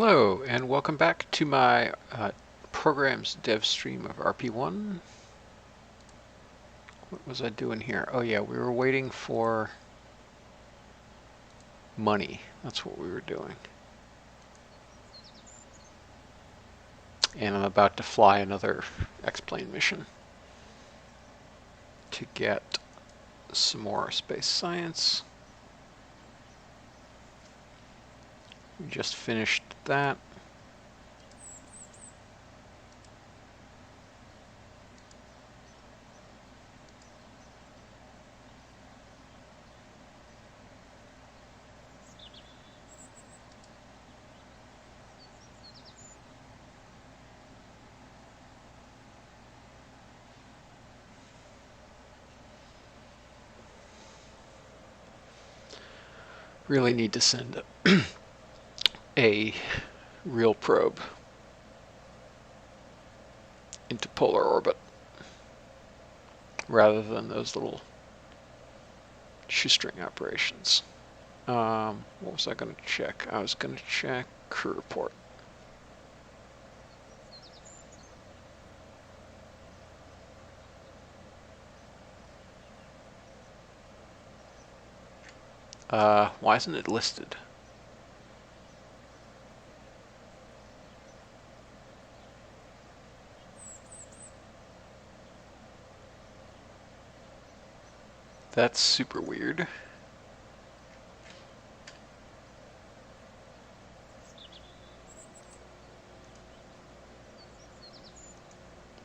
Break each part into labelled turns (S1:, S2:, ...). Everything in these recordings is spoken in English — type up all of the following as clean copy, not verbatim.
S1: Hello, and welcome back to my programs dev stream of RP-1. What was I doing here? Oh yeah, we were waiting for money. That's what we were doing. And I'm about to fly another X-plane mission to get some more space science. We just finished that. Really need to send a real probe into polar orbit rather than those little shoestring operations. What was I going to check? I was going to check crew report. Why isn't it listed? That's super weird.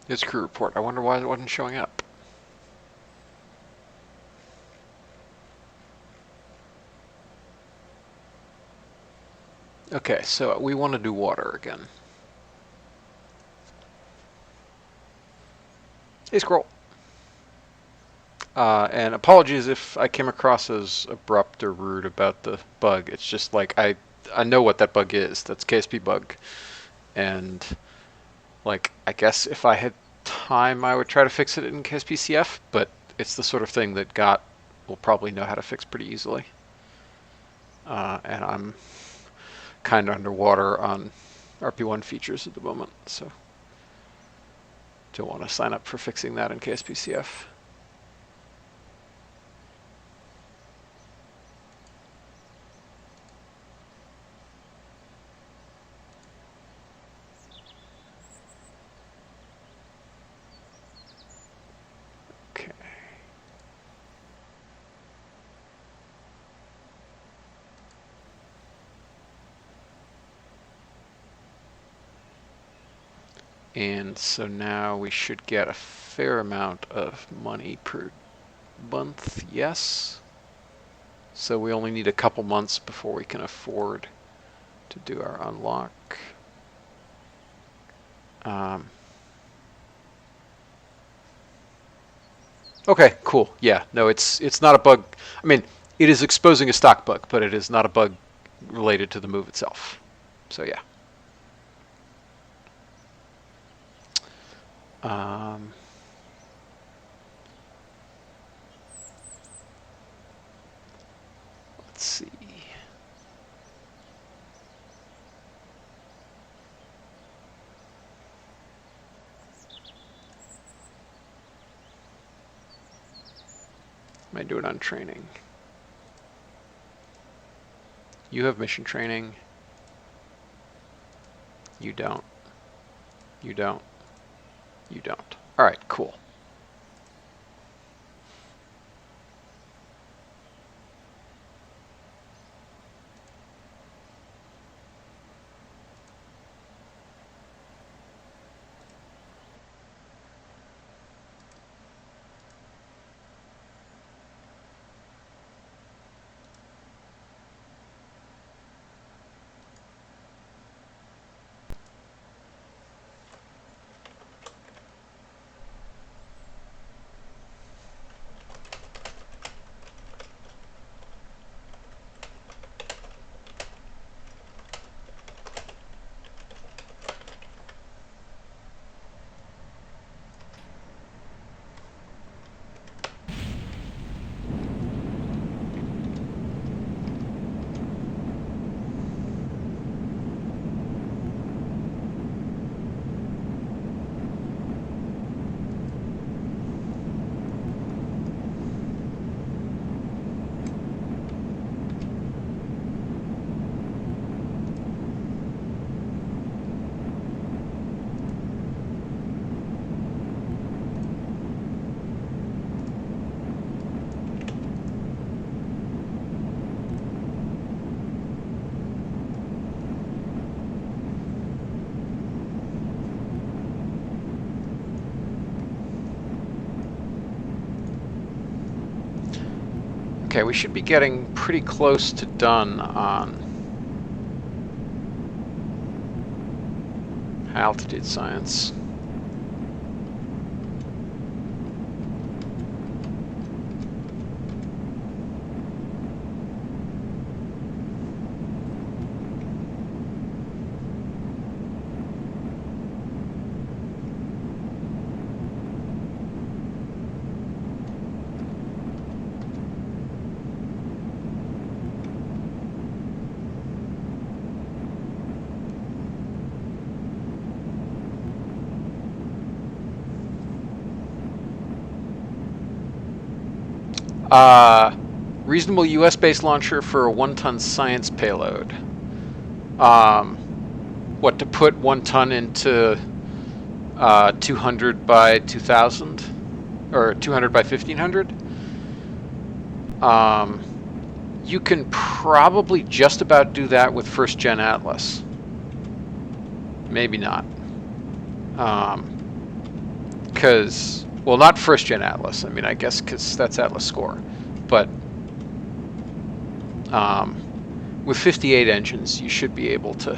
S1: It's crew report. I wonder why it wasn't showing up. Okay, so we want to do water again. Hey, Scroll. And apologies if I came across as abrupt or rude about the bug. It's just like I know what that bug is. That's KSP bug. And like I guess if I had time I would try to fix it in KSPCF, but it's the sort of thing that GOT will probably know how to fix pretty easily. And I'm kind of underwater on RP-1 features at the moment, so don't want to sign up for fixing that in KSPCF. Okay. And so now we should get a fair amount of money per month, yes. So we only need a couple months before we can afford to do our unlock. Okay, cool. Yeah, no, it's not a bug. I mean, it is exposing a stock bug, but it is not a bug related to the move itself. So yeah. Let's see. Am I doing on training? You have mission training. You don't. You don't. You don't. All right, cool. Okay, we should be getting pretty close to done on altitude science. Reasonable US-based launcher for a 1-ton science payload. What, to put 1 ton into 200 by 2000? Or 200 by 1500? You can probably just about do that with first gen Atlas. Maybe not. Because, well, not first gen Atlas. I mean, I guess because that's Atlas score. But with 58 engines, you should be able to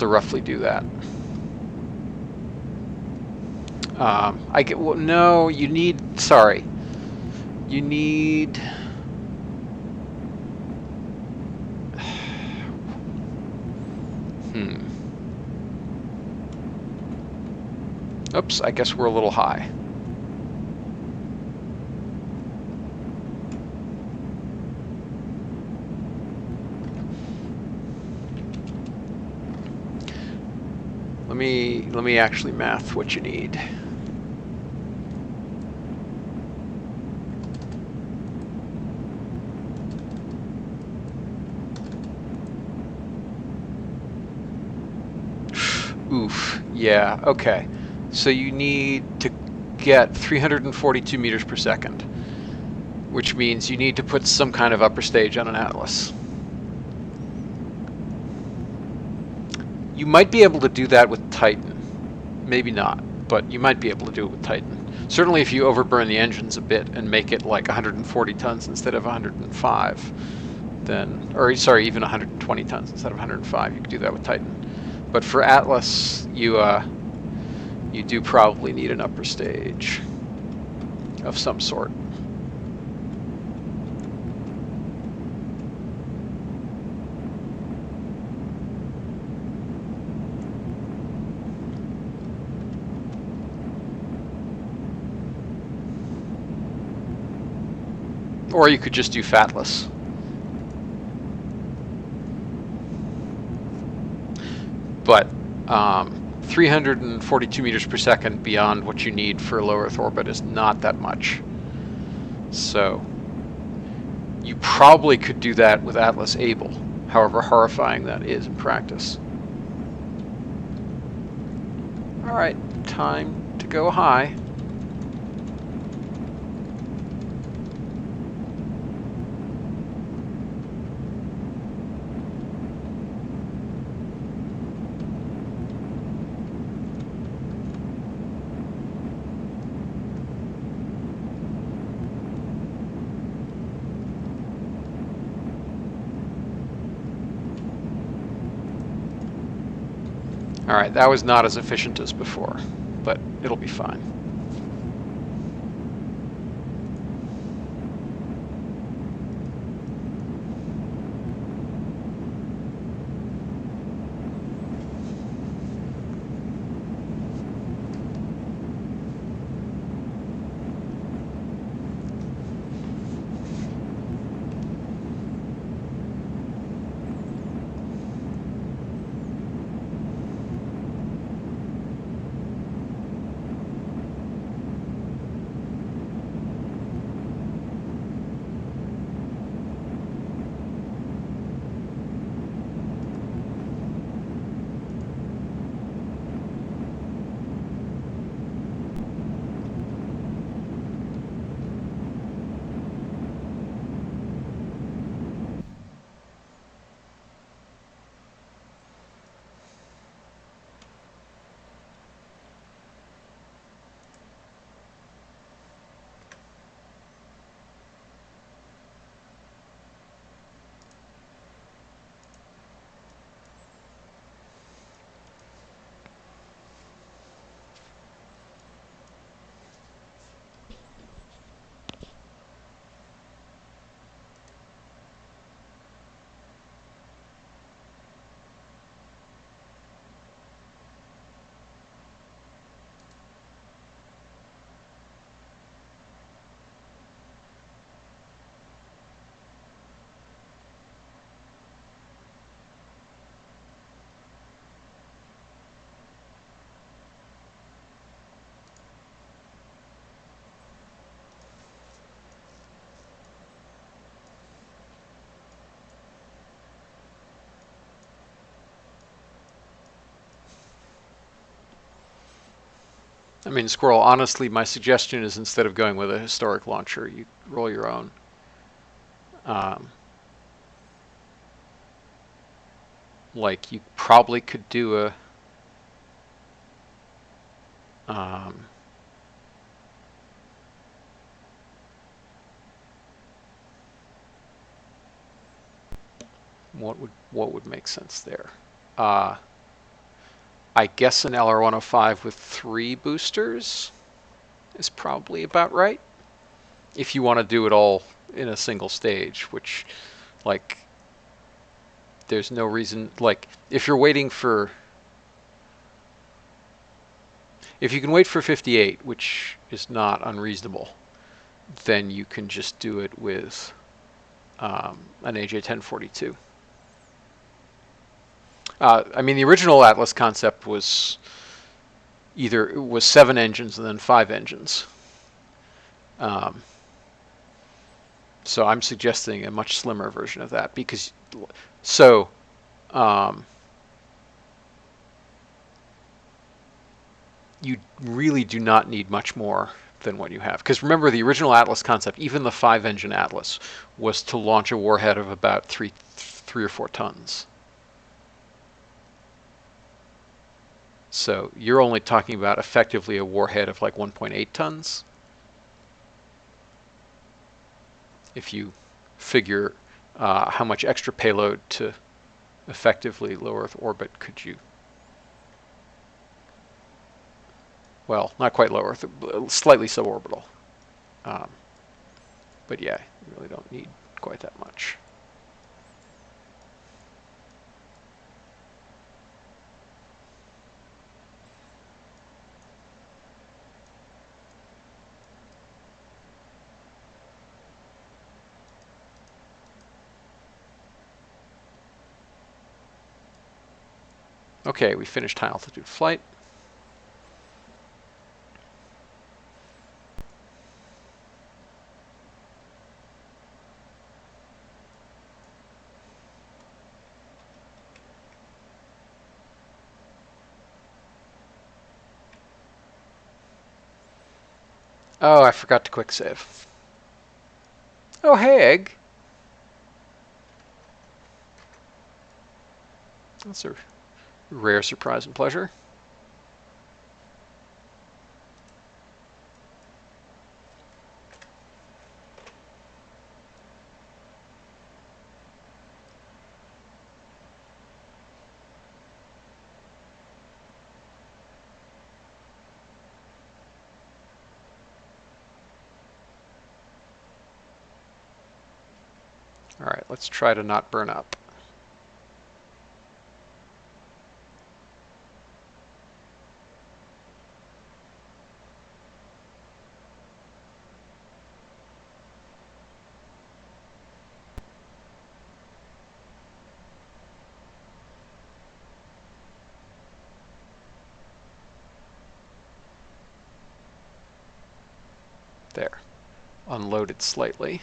S1: roughly do that. Well, no, you need, sorry. You need, oops, I guess we're a little high. Let me actually math what you need. Oof, yeah, okay. So you need to get 342 meters per second, which means you need to put some kind of upper stage on an Atlas. You might be able to do that with Titan. Maybe not, but you might be able to do it with Titan. Certainly if you overburn the engines a bit and make it like 140 tons instead of 105, then, or sorry, even 120 tons instead of 105, you could do that with Titan. But for Atlas, you do probably need an upper stage of some sort. Or you could just do fatless. But 342 meters per second beyond what you need for low Earth orbit is not that much. So you probably could do that with Atlas Able, however horrifying that is in practice. All right, time to go high. All right, that was not as efficient as before, but it'll be fine. I mean, Squirrel, honestly, my suggestion is instead of going with a historic launcher, you roll your own. Um, like, you probably could do a... Um, what would make sense there? Uh, I guess an LR-105 with 3 boosters is probably about right. If you want to do it all in a single stage, which, like, there's no reason, like, if you're waiting for, if you can wait for 58, which is not unreasonable, then you can just do it with an AJ1042. I mean, the original Atlas concept was it was 7 engines and then 5 engines. Um, so I'm suggesting a much slimmer version of that because, so, um, you really do not need much more than what you have. Because remember, the original Atlas concept, even the 5-engine Atlas, was to launch a warhead of about 3 or 4 tons. So you're only talking about effectively a warhead of like 1.8 tons. If you figure how much extra payload to effectively low Earth orbit could you, well, not quite low Earth, slightly suborbital. Um, but yeah, you really don't need quite that much. Okay, we finished high altitude flight. Oh, I forgot to quick save. Oh, hey, Egg. That's a rare surprise and pleasure. All right, let's try to not burn up. There. Unload it slightly.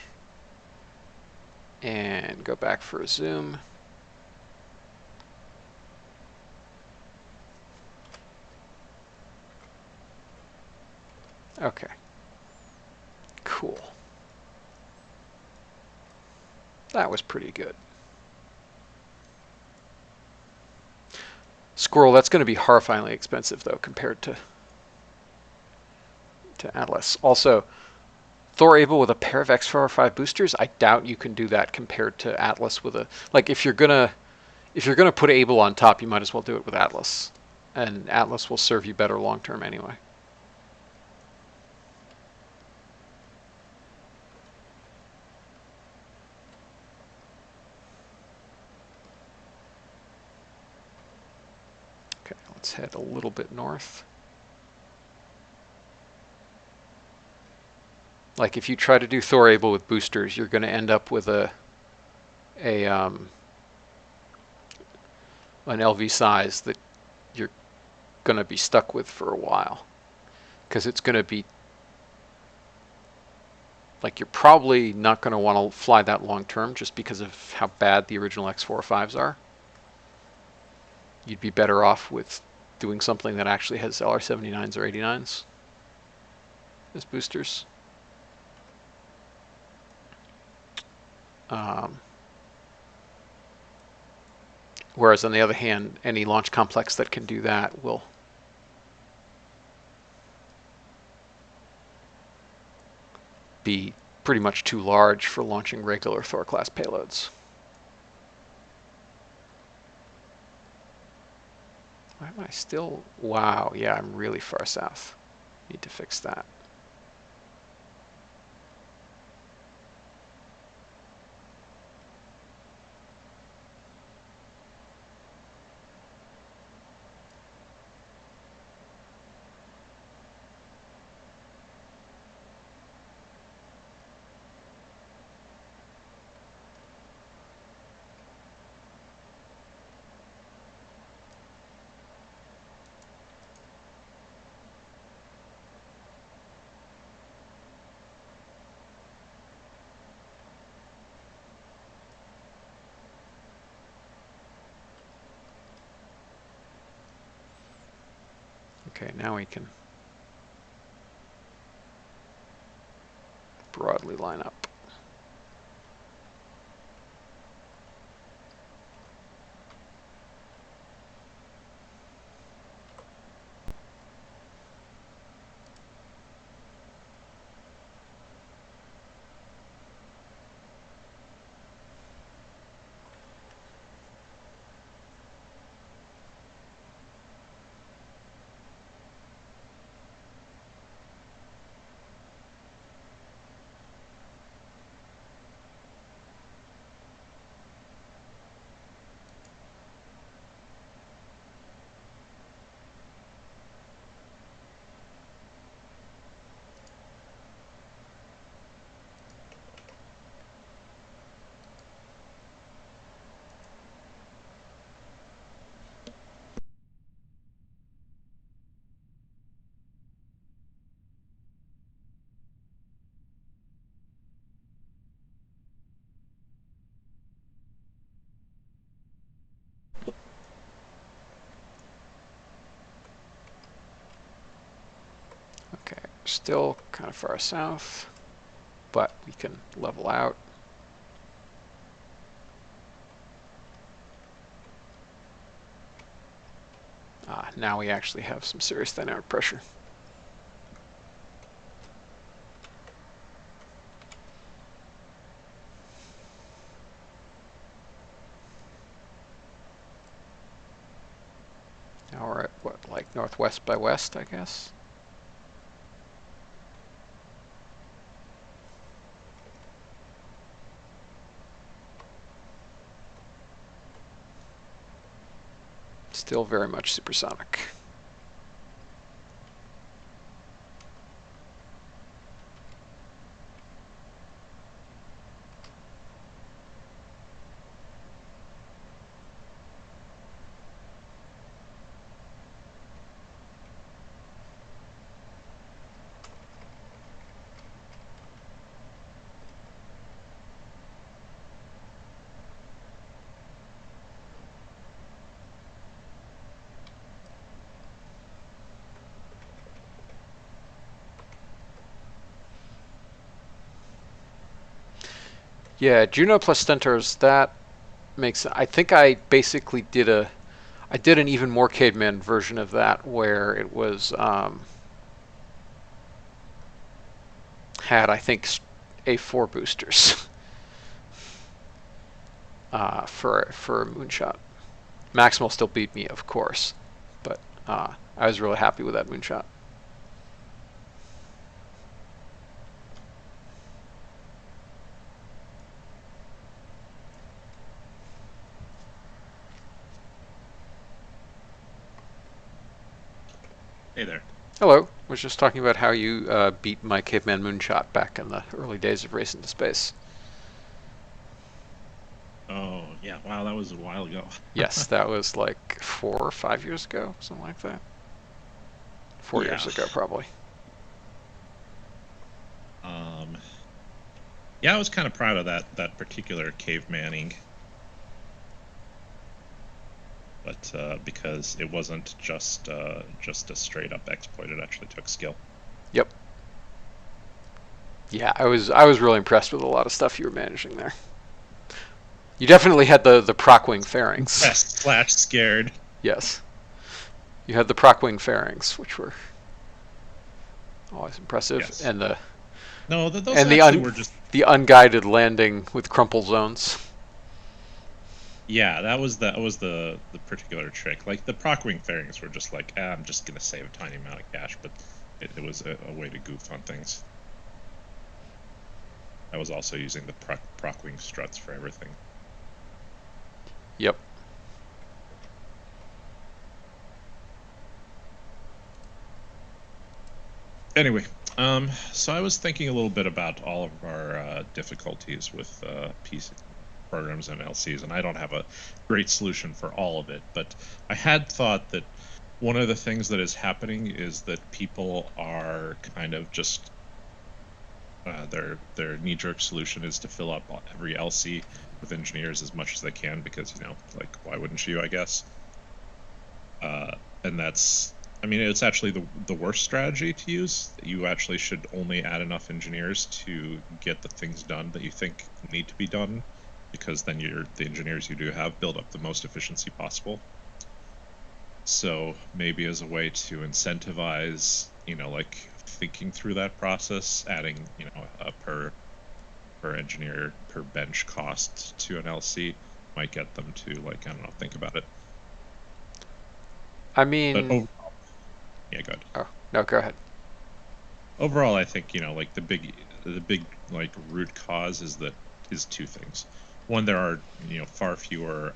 S1: And go back for a zoom. Okay. Cool. That was pretty good. Squirrel, that's going to be horrifyingly expensive, though, compared to Atlas. Also, Thor Able with a pair of X45 boosters, I doubt you can do that compared to Atlas with a... Like, if you're gonna put Able on top, you might as well do it with Atlas. And Atlas will serve you better long term anyway. Okay, let's head a little bit north. Like, if you try to do Thor Able with boosters, you're going to end up with an LV size that you're going to be stuck with for a while, because it's going to be like, you're probably not going to want to fly that long term just because of how bad the original X45s are. You'd be better off with doing something that actually has LR79s or 89s. as boosters. Um, whereas on the other hand, any launch complex that can do that will be pretty much too large for launching regular Thor-class payloads. Why am I still... Wow, yeah, I'm really far south. Need to fix that. Okay, now we can broadly line up. Okay, still kind of far south, but we can level out. Now we actually have some serious dynamic pressure. Now we're at, what, like northwest by west, I guess? Still very much supersonic. Yeah, Juno plus Stentors, that makes... I think I basically I did an even more caveman version of that where it was, had, I think, A4 boosters for a moonshot. Maximal still beat me, of course, but I was really happy with that moonshot.
S2: Hey there.
S1: Hello. Was just talking about how you beat my caveman moonshot back in the early days of Race into Space.
S2: Oh, yeah. Wow, that was a while ago.
S1: Yes, that was like 4 or 5 years ago, something like that. 4 years
S2: Yeah.
S1: ago, probably.
S2: Um, yeah, I was kind of proud of that particular cave manning, but because it wasn't just a straight up exploit, it actually took skill.
S1: Yep. Yeah, I was really impressed with a lot of stuff you were managing there. You definitely had the Procwing fairings.
S2: Impressed slash scared.
S1: Yes, you had the Procwing fairings, which were always impressive,
S2: Yes.
S1: and the
S2: No, those
S1: and the
S2: actually
S1: un,
S2: were just.
S1: the unguided landing with crumple zones.
S2: Yeah, that was the particular trick. Like the Procwing fairings were just like, I'm just gonna save a tiny amount of cash, but it was a way to goof on things. I was also using the Procwing struts for everything.
S1: Yep.
S2: Anyway, so I was thinking a little bit about all of our difficulties with PC programs and LCs, and I don't have a great solution for all of it, but I had thought that one of the things that is happening is that people are kind of just their knee-jerk solution is to fill up every LC with engineers as much as they can because like why wouldn't you, I guess. And that's, I mean, it's actually the worst strategy to use. You actually should only add enough engineers to get the things done that you think need to be done, because then the engineers you do have build up the most efficiency possible. So maybe as a way to incentivize, like thinking through that process, adding, a per engineer per bench cost to an LC might get them to, like, I don't know, think about it.
S1: I
S2: But
S1: mean,
S2: overall, yeah, good.
S1: oh no, go ahead.
S2: Overall, I think, like the big like root cause is two things. One, there are, far fewer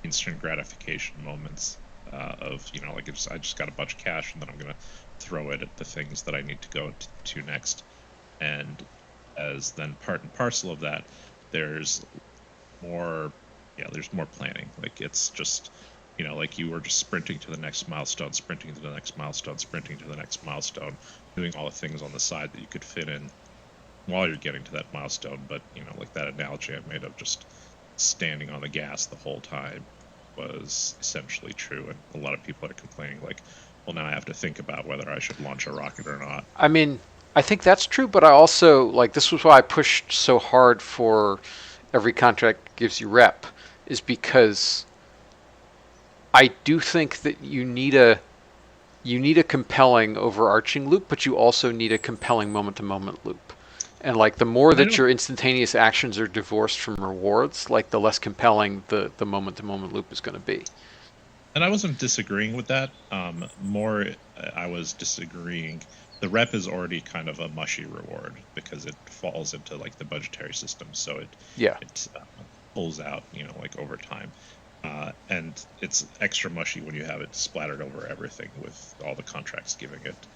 S2: instant gratification moments of, like I just got a bunch of cash and then I'm gonna throw it at the things that I need to go to next. And as then part and parcel of that, there's more, yeah, there's more planning. Like it's just, like you were just sprinting to the next milestone, sprinting to the next milestone, sprinting to the next milestone, doing all the things on the side that you could fit in while you're getting to that milestone. But, like that analogy I made of just standing on the gas the whole time was essentially true. And a lot of people are complaining, like, well, now I have to think about whether I should launch a rocket or not.
S1: I mean, I think that's true, but I also like this was why I pushed so hard for every contract gives you rep, is because I do think that you need a compelling overarching loop, but you also need a compelling moment to moment loop. And like the more
S2: And I
S1: that
S2: don't
S1: your instantaneous actions are divorced from rewards, like the less compelling the moment to moment loop is going to be.
S2: And I wasn't disagreeing with that. More, I was disagreeing. The rep is already kind of a mushy reward because it falls into like the budgetary system, so it
S1: Yeah.
S2: it pulls out, like over time. And it's extra mushy when you have it splattered over everything with all the contracts giving it.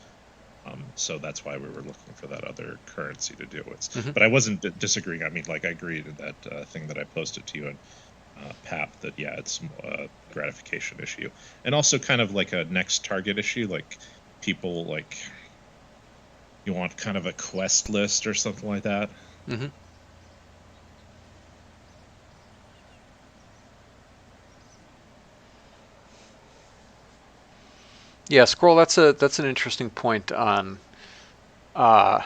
S2: So that's why we were looking for that other currency to deal with.
S1: Hmm.
S2: But I wasn't disagreeing. I mean, like I agreed with that thing that I posted to you, and PAP, that yeah, it's a gratification issue, and also kind of like a next target issue. Like people, like, you want kind of a quest list or something like that.
S1: Hmm. Yeah, scroll. That's an interesting point on uh,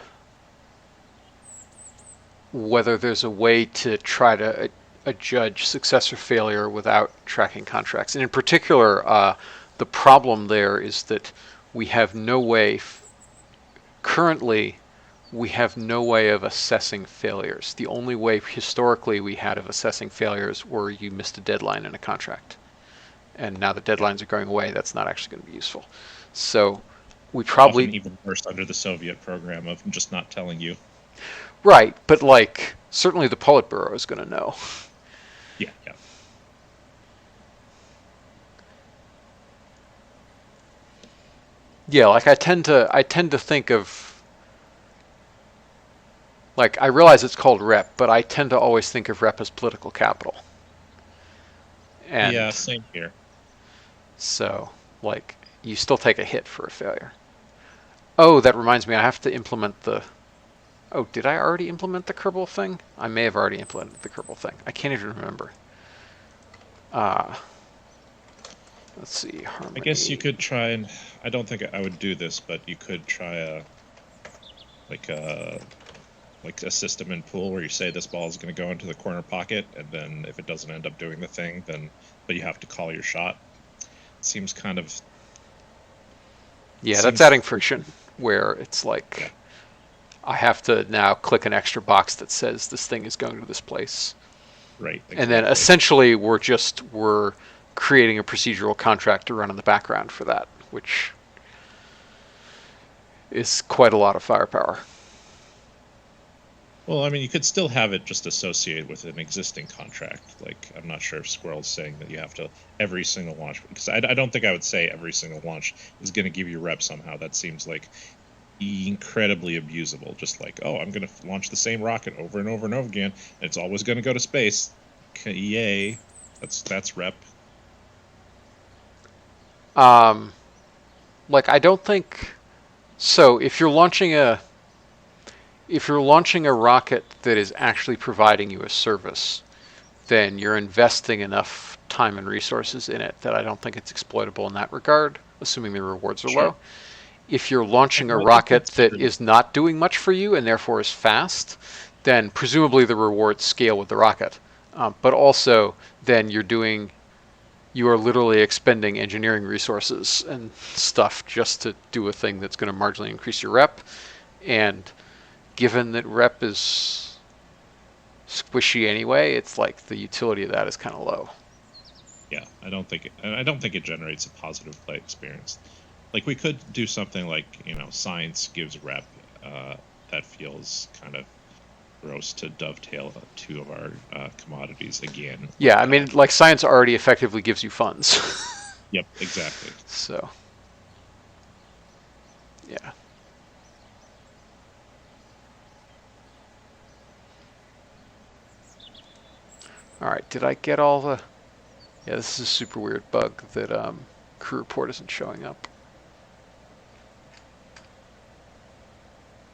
S1: whether there's a way to try to adjudge success or failure without tracking contracts. And in particular, the problem there is that we have no way, currently, we have no way of assessing failures. The only way historically we had of assessing failures were you missed a deadline in a contract. And now the deadlines are going away, that's not actually going to be useful. So we
S2: Often
S1: probably,
S2: even worse under the Soviet program of just not telling you.
S1: right, but like certainly the Politburo is going to know.
S2: Yeah, yeah.
S1: Yeah, like I tend to think of, like, I realize it's called rep, but I tend to always think of rep as political capital.
S2: Yeah,
S1: And
S2: same here.
S1: so, like, you still take a hit for a failure. Oh, that reminds me, I have to implement the. Oh, did I already implement the Kerbal thing? I may have already implemented the Kerbal thing. I can't even remember. Uh, let's see,
S2: I guess you
S1: Harmony.
S2: could try and, I don't think I would do this, but you could try a like a system in pool where you say this ball is going to go into the corner pocket, and then if it doesn't end up doing the thing, then but you have to call your shot. Seems kind of
S1: Yeah, that's
S2: seems
S1: adding friction where it's
S2: yeah,
S1: like I have to now click an extra box that says this thing is going to this place.
S2: right,
S1: And then
S2: exactly.
S1: essentially we're creating a procedural contract to run in the background for that, which is quite a lot of firepower.
S2: Well, I mean, you could still have it just associated with an existing contract. Like, I'm not sure if Squirrel's saying that you have to every single launch, because I don't think I would say every single launch is going to give you rep somehow. That seems like incredibly abusable. Just like, oh, I'm going to launch the same rocket over and over and over again, and it's always going to go to space. Yay, that's rep.
S1: Um, like I don't think so. If you're launching a rocket that is actually providing you a service, then you're investing enough time and resources in it that I don't think it's exploitable in that regard, assuming the rewards are
S2: Sure.
S1: low. If you're launching a
S2: If
S1: rocket
S2: it's
S1: that
S2: true,
S1: is not doing much for you and therefore is fast, then presumably the rewards scale with the rocket. But also, then you are literally expending engineering resources and stuff just to do a thing that's going to marginally increase your rep. And given that rep is squishy anyway, it's like the utility of that is kind of low.
S2: yeah, I don't think it generates a positive play experience. Like we could do something like, science gives rep. That feels kind of gross to dovetail two of our commodities again.
S1: Yeah, I mean, like science already effectively gives you funds.
S2: Yep, exactly.
S1: So, yeah. All right, did I get all the. Yeah, this is a super weird bug that crew report isn't showing up.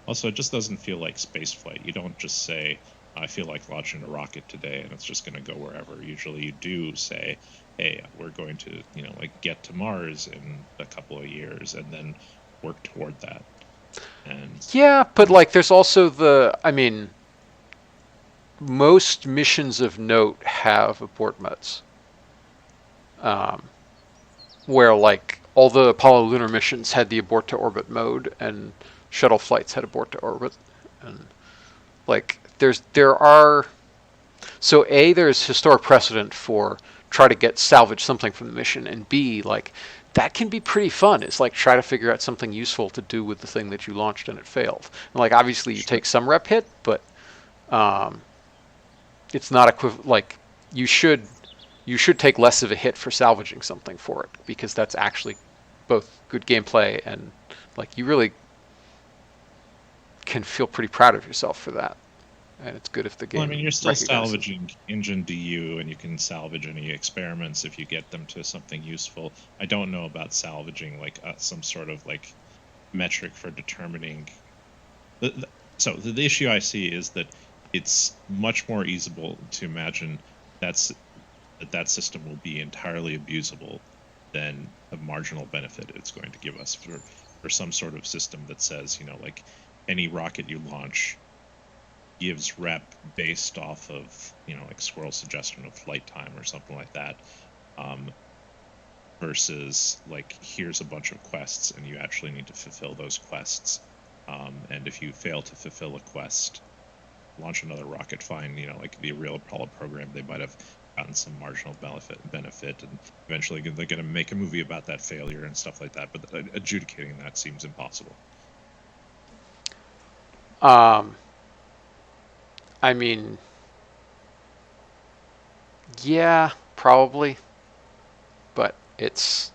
S2: Also, it just doesn't feel like space flight. You don't just say, I feel like launching a rocket today and it's just going to go wherever. Usually you do say, hey, we're going to, like get to Mars in a couple of years and then work toward that. And
S1: Yeah, but like there's also I mean, most missions of note have abort modes. Um, where like all the Apollo lunar missions had the abort to orbit mode, and shuttle flights had abort to orbit, and like there are so there's historic precedent for try to get salvage something from the mission, and B like that can be pretty fun. It's like try to figure out something useful to do with the thing that you launched and it failed. And like obviously you
S2: sure.
S1: take some rep hit, but um, it's not equivalent. Like you should you should take less of a hit for salvaging something for it because that's actually both good gameplay and like you really can feel pretty proud of yourself for that. And it's good if the
S2: Well, I mean,
S1: game
S2: you're still
S1: recognizes.
S2: salvaging engine DU, and you can salvage any experiments if you get them to something useful. I don't know about salvaging like some sort of like metric for determining. So the issue I see is that it's much more easable to imagine that's that system will be entirely abusable than the marginal benefit it's going to give us for some sort of system that says, like any rocket you launch gives rep based off of, like Squirrel's suggestion of flight time or something like that, um, versus like here's a bunch of quests and you actually need to fulfill those quests. And if you fail to fulfill a quest, launch another rocket. Fine, like the real Apollo program, they might have gotten some marginal benefit, and eventually they're going to make a movie about that failure and stuff like that. But adjudicating that seems impossible.
S1: Um, I mean, yeah, probably, but it's.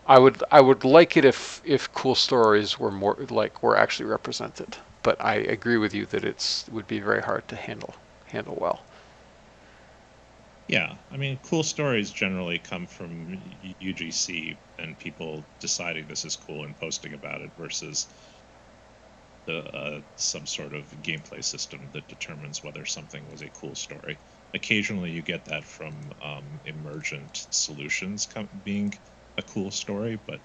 S1: I would like it if cool stories were more like were actually represented. But I agree with you that it would be very hard to handle well.
S2: Yeah, I mean, cool stories generally come from UGC and people deciding this is cool and posting about it versus some sort of gameplay system that determines whether something was a cool story. Occasionally, you get that from emergent solutions being a cool story, but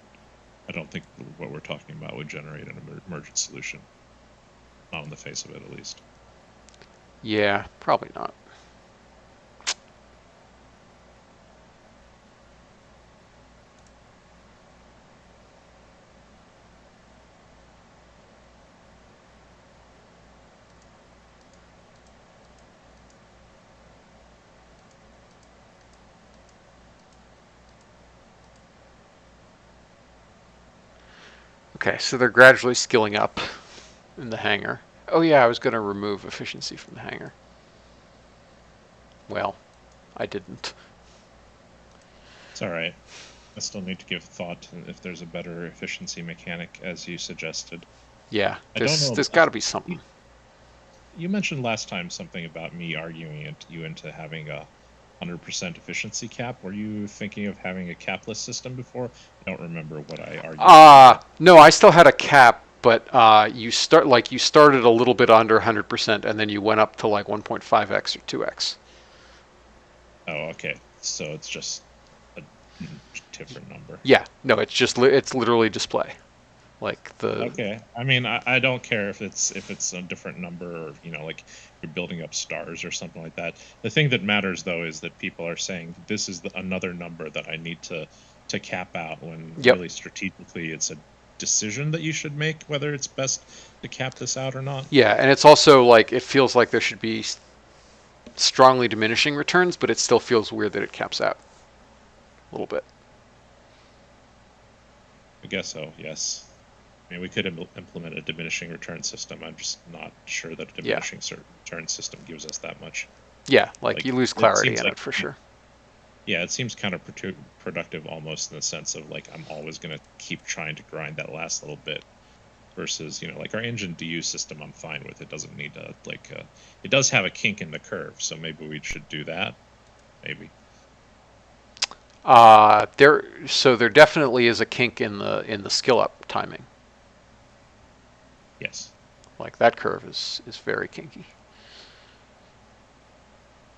S2: I don't think what we're talking about would generate an emergent solution. Not on the face of it, at least.
S1: Yeah, probably not. Okay, so they're gradually skilling up in the hangar. Oh yeah, I was going to remove efficiency from the hangar. Well, I didn't.
S2: It's all right. I still need to give thought if there's a better efficiency mechanic, as you suggested.
S1: Yeah,
S2: I don't know.
S1: there's got to be something.
S2: You mentioned last time something about me arguing you into having a 100% efficiency cap. Were you thinking of having a capless system before? I don't remember what I argued before.
S1: No, I still had a cap, but you started a little bit under 100%, and then you went up to like 1.5x or 2x.
S2: Oh, okay. So it's just a different number.
S1: Yeah, no, it's literally display, like the
S2: Okay. I mean, I don't care if it's a different number or like you're building up stars or something like that. The thing that matters though is that people are saying this is another number that I need to cap out when
S1: yep.
S2: really strategically it's a decision that you should make whether it's best to cap this out or not.
S1: Yeah, and it's also like it feels like there should be strongly diminishing returns, but it still feels weird that it caps out a little bit.
S2: I guess so. Yes. I mean, we could implement a diminishing return system. I'm just not sure that a
S1: Yeah.
S2: diminishing return system gives us that much.
S1: Yeah, like you lose clarity in it for sure.
S2: Yeah, it seems kind of productive almost in the sense of like I'm always going to keep trying to grind that last little bit versus, like our engine DU system I'm fine with. It doesn't need to it does have a kink in the curve, so maybe we should do that. Maybe.
S1: There definitely is a kink in the skill up timing.
S2: Yes.
S1: Like that curve is very kinky.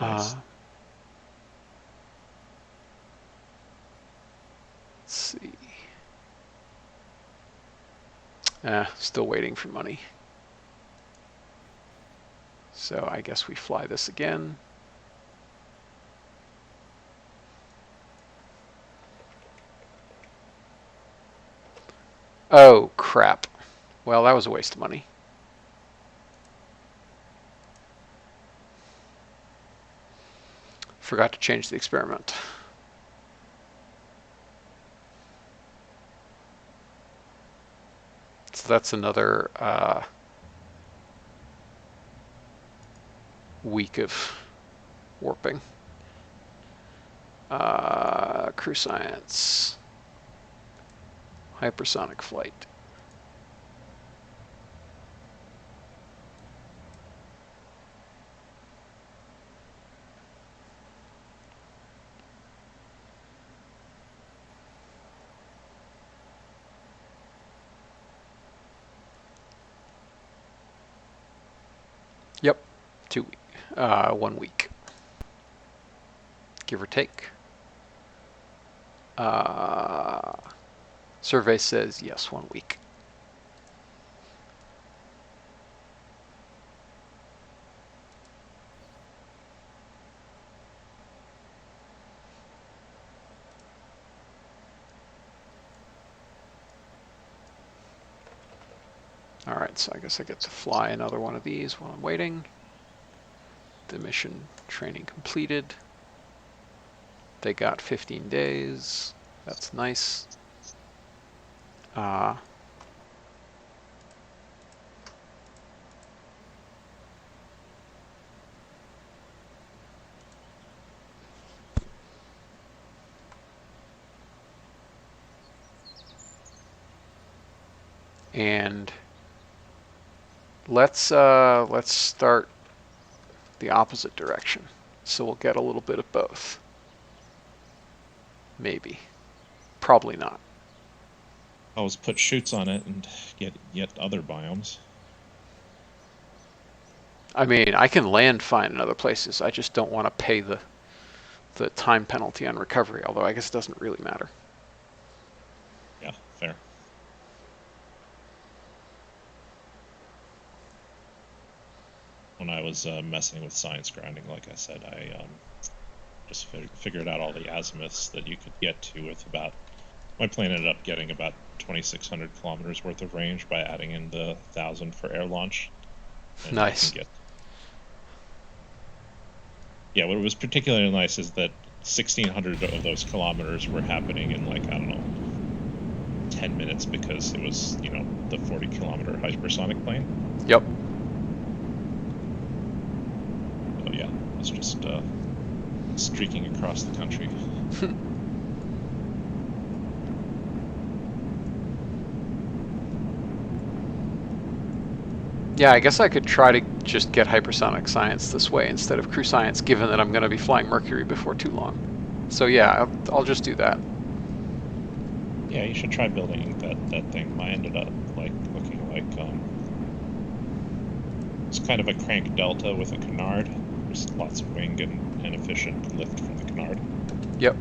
S2: Nice.
S1: Let's see. Still waiting for money. So I guess we fly this again. Oh, crap. Well, that was a waste of money. Forgot to change the experiment. So that's another week of warping. Crew science. Hypersonic flight. Yep, 1 week, give or take. Survey says yes, 1 week. All right, so I guess I get to fly another one of these while I'm waiting. The mission training completed. They got 15 days. That's nice. And let's start the opposite direction. So we'll get a little bit of both. Maybe. Probably not.
S2: Always put chutes on it and get yet other biomes.
S1: I mean, I can land fine in other places. I just don't want to pay the time penalty on recovery, although I guess it doesn't really matter.
S2: Yeah, fair. when I was messing with science grounding, like I said, I just figured out all the azimuths that you could get to with about. My plane ended up getting about 2,600 kilometers worth of range by adding in the 1,000 for air launch, and you can
S1: Nice.
S2: get. Yeah, what was particularly nice is that 1,600 of those kilometers were happening in, like, I don't know, 10 minutes, because it was, the 40-kilometer hypersonic plane.
S1: Yep.
S2: So yeah, it's just streaking across the country.
S1: Yeah, I guess I could try to just get hypersonic science this way instead of crew science, given that I'm going to be flying Mercury before too long. So yeah, I'll just do that.
S2: Yeah, you should try building that thing. Mine ended up looking like it's kind of a crank delta with a canard. There's lots of wing and efficient lift from the canard.
S1: Yep.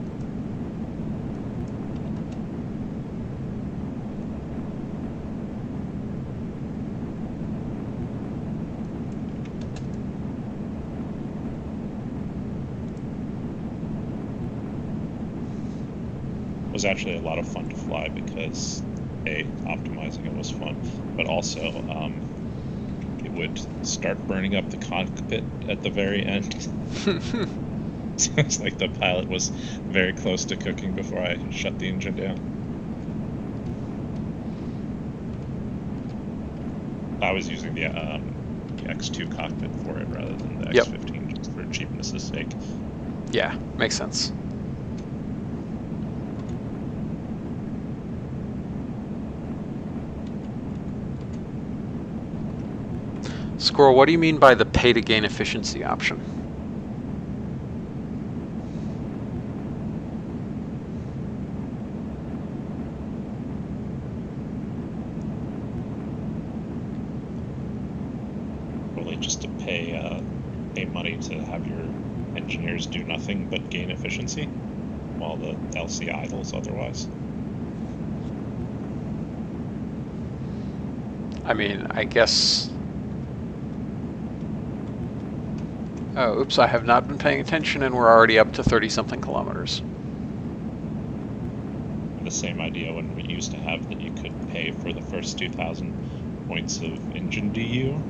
S2: It was actually a lot of fun to fly because optimizing it was fun, but also it would start burning up the cockpit at the very end. So it's like the pilot was very close to cooking before I shut the engine down. I was using the X2 cockpit for it rather than the X15 just for cheapness' sake.
S1: Yeah, makes sense. Squirrel, what do you mean by the pay to gain efficiency option?
S2: Really just to pay money to have your engineers do nothing but gain efficiency while the LC idles otherwise.
S1: I mean, I guess... Oh, oops, I have not been paying attention and we're already up to 30-something kilometers.
S2: The same idea when we used to have that you could pay for the first 2,000 points of engine DU.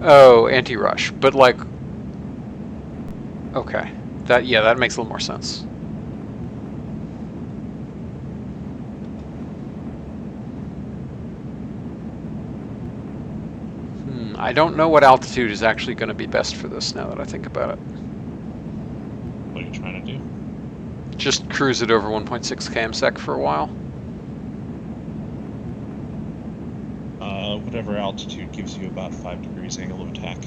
S1: Oh, anti-rush, but like... Okay. That makes a little more sense. I don't know what altitude is actually going to be best for this now that I think about it.
S2: What are you trying to do?
S1: Just cruise it over 1.6 km/sec for a while.
S2: Whatever altitude gives you about 5 degrees angle of attack.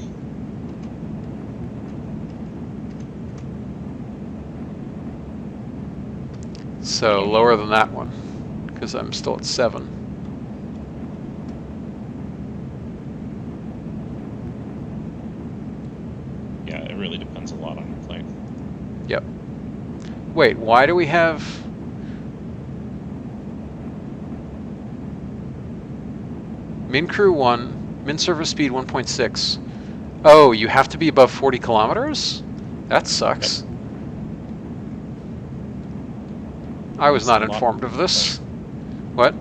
S1: So lower than that one, because I'm still at 7.
S2: Yeah, it really depends a lot on your plane.
S1: Yep. Wait, why do we have... Min crew 1, min surface speed 1.6. Oh, you have to be above 40 kilometers? That sucks.
S2: Yep.
S1: I was not informed of this. What?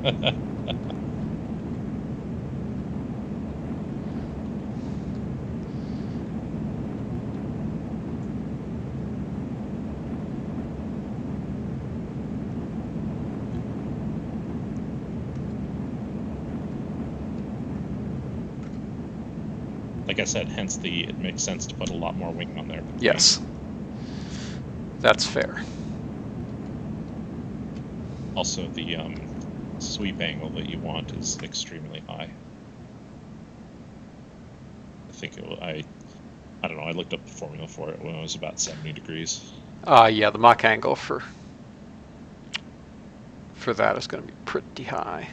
S2: Like I said, hence it makes sense to put a lot more wing on there.
S1: Yes. That's fair.
S2: Also, the sweep angle that you want is extremely high. I think I don't know, I looked up the formula for it when it was about 70 degrees.
S1: Yeah, the Mach angle for that is going to be pretty high.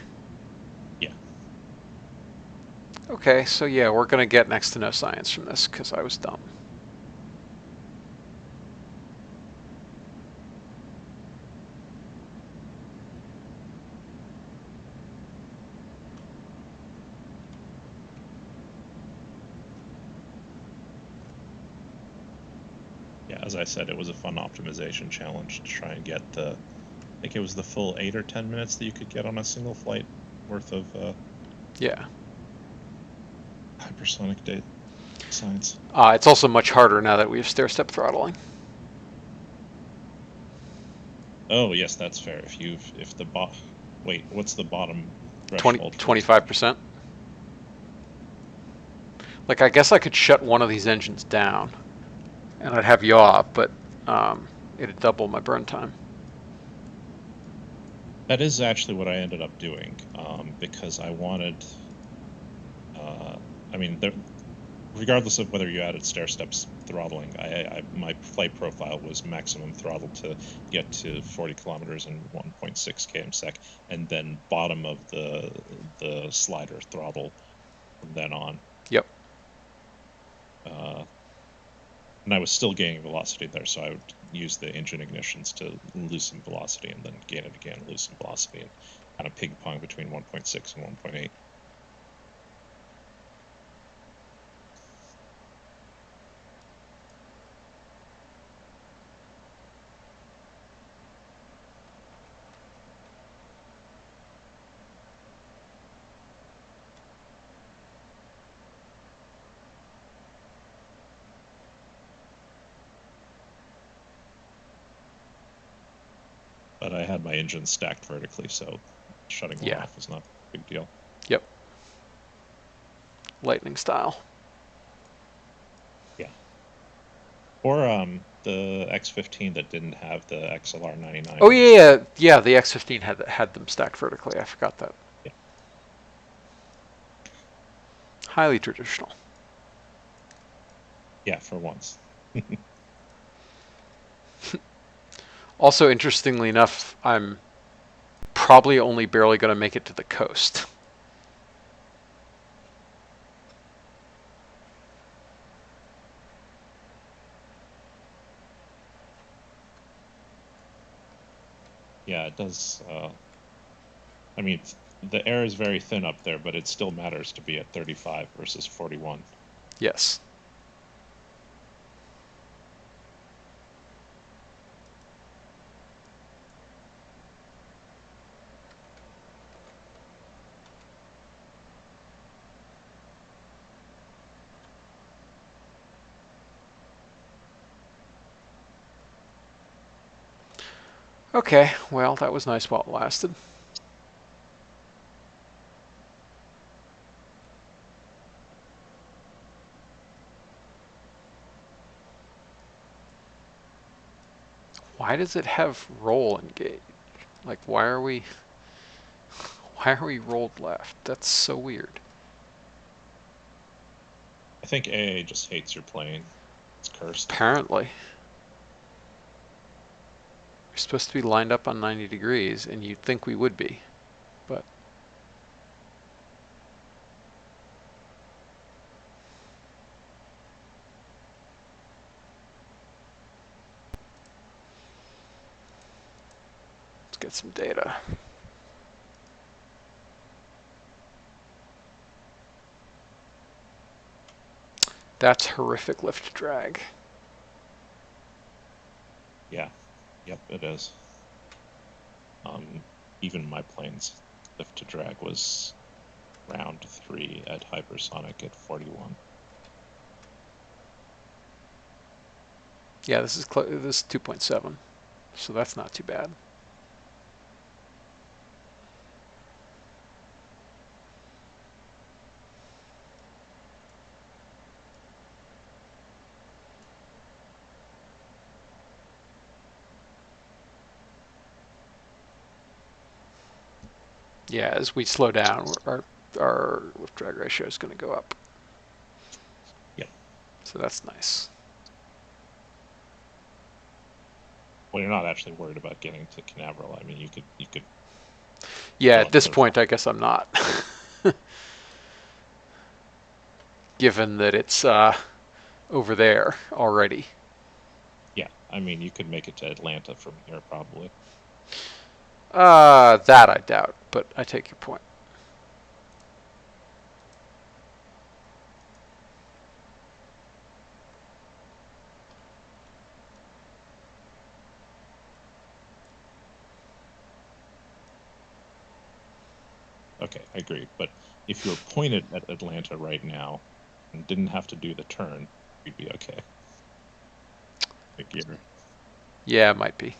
S2: Yeah.
S1: Okay, so yeah, we're going to get next to no science from this because I was dumb.
S2: Yeah, as I said, it was a fun optimization challenge to try and get I think it was the full 8 or 10 minutes that you could get on a single flight worth of
S1: Yeah.
S2: hypersonic science.
S1: It's also much harder now that we have stair-step throttling.
S2: Oh, yes, that's fair. If the wait, what's the bottom
S1: 20,
S2: threshold for
S1: 25%. Like, I guess I could shut one of these engines down, and I'd have yaw, but it'd double my burn time.
S2: That is actually what I ended up doing, because I wanted. I mean, regardless of whether you added stair steps throttling, my flight profile was maximum throttle to get to 40 kilometers and 1.6 km/sec, and then bottom of the slider throttle from then on.
S1: Yep.
S2: And I was still gaining velocity there, so I would use the engine ignitions to loosen velocity and then gain it again, loosen velocity, and kind of ping pong between 1.6 and 1.8. But I had my engine stacked vertically, so shutting one
S1: Yeah.
S2: off was not a big deal.
S1: Yep. Lightning style.
S2: Yeah. Or the X15 that didn't have the XLR 99
S1: Oh
S2: was
S1: yeah, yeah. The X15 had them stacked vertically. I forgot that.
S2: yeah.
S1: Highly traditional.
S2: Yeah, for once.
S1: Also, interestingly enough, I'm probably only barely going to make it to the coast.
S2: Yeah, it does. I mean, the air is very thin up there, but it still matters to be at 35 versus 41.
S1: Yes. Okay, well, that was nice while it lasted. Why does it have roll engage? Like, why are we rolled left? That's so weird.
S2: I think AA just hates your plane. It's cursed.
S1: Apparently, we're supposed to be lined up on 90 degrees, and you'd think we would be, but let's get some data. That's horrific lift drag.
S2: Yeah. Yep, it is. Even my plane's lift to drag was round 3 at hypersonic at 41.
S1: Yeah, this is 2.7, so that's not too bad. Yeah, as we slow down, our lift drag ratio is going to go up,
S2: Yep.
S1: so that's nice.
S2: Well, you're not actually worried about getting to Canaveral. I mean, you could
S1: Yeah,
S2: go
S1: at this
S2: another
S1: point, I guess I'm not. Given that it's over there already.
S2: Yeah, I mean, you could make it to Atlanta from here probably.
S1: That I doubt, but I take your point.
S2: Okay, I agree. But if you were pointed at Atlanta right now and didn't have to do the turn, you'd be okay. Like you're,
S1: Yeah, it might be.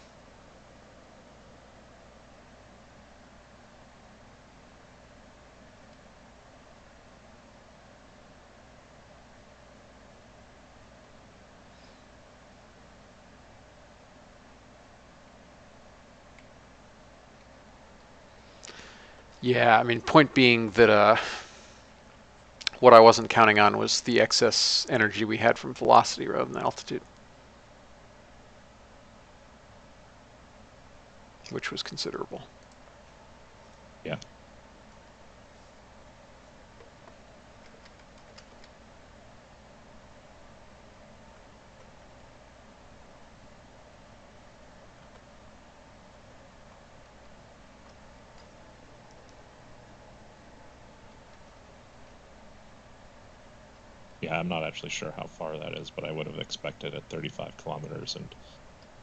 S1: Yeah, I mean, point being that what I wasn't counting on was the excess energy we had from velocity rather than altitude, which was considerable.
S2: yeah. Yeah, I'm not actually sure how far that is, but I would have expected at 35 kilometers and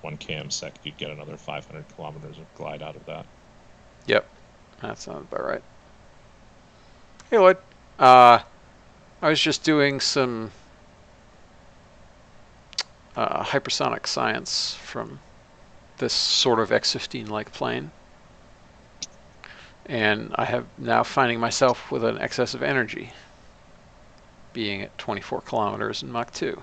S2: 1 km sec, you'd get another 500 kilometers of glide out of that.
S1: Yep, that sounds about right. Hey, Lloyd. Uh, I was just doing some hypersonic science from this sort of X-15-like plane, and I have now finding myself with an excess of energy, being at 24 kilometers in Mach 2.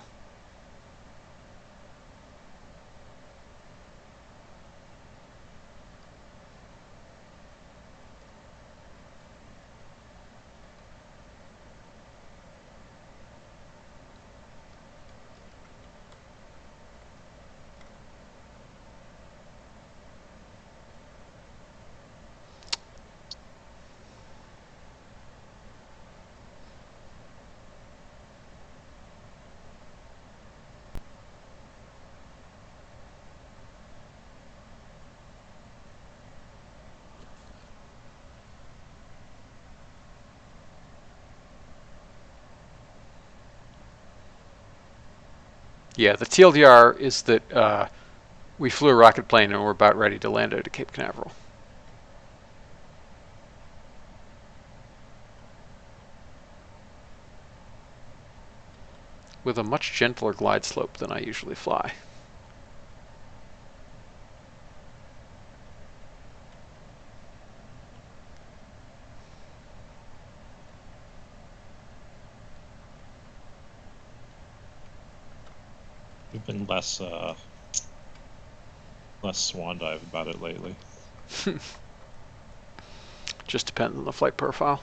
S1: Yeah, the TLDR is that we flew a rocket plane and we're about ready to land it at Cape Canaveral. With a much gentler glide slope than I usually fly.
S2: You've been less swan dive about it lately.
S1: Just depends on the flight profile.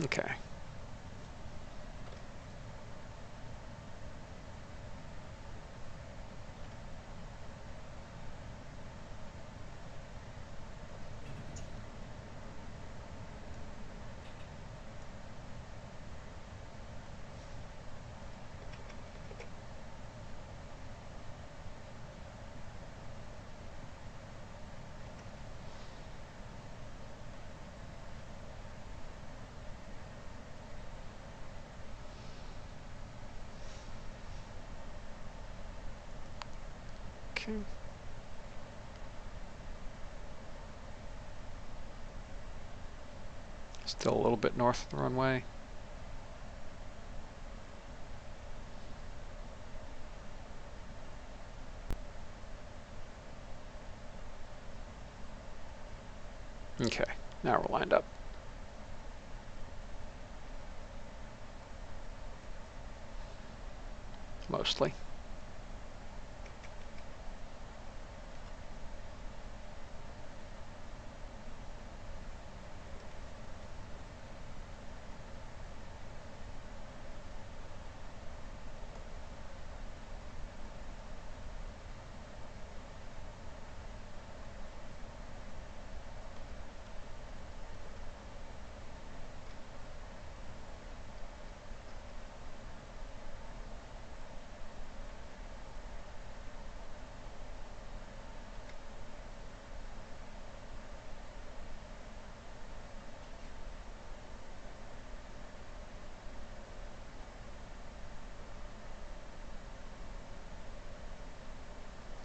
S1: Okay. Okay. Still a little bit north of the runway. Okay, now we're lined up. Mostly.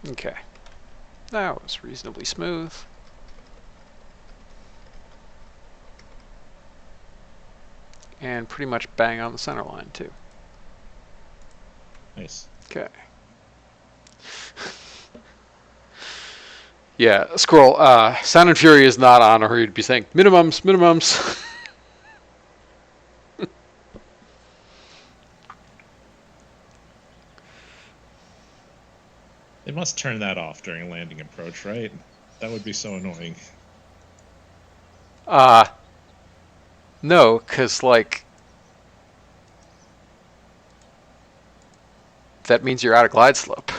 S1: Okay, that was reasonably smooth. And pretty much bang on the center line, too.
S2: Nice.
S1: Okay. Yeah, Squirrel, Sound and Fury is not on, or you'd be saying, minimums, minimums.
S2: They must turn that off during landing approach, right? That would be so annoying.
S1: No, because, like, that means you're out of glide slope.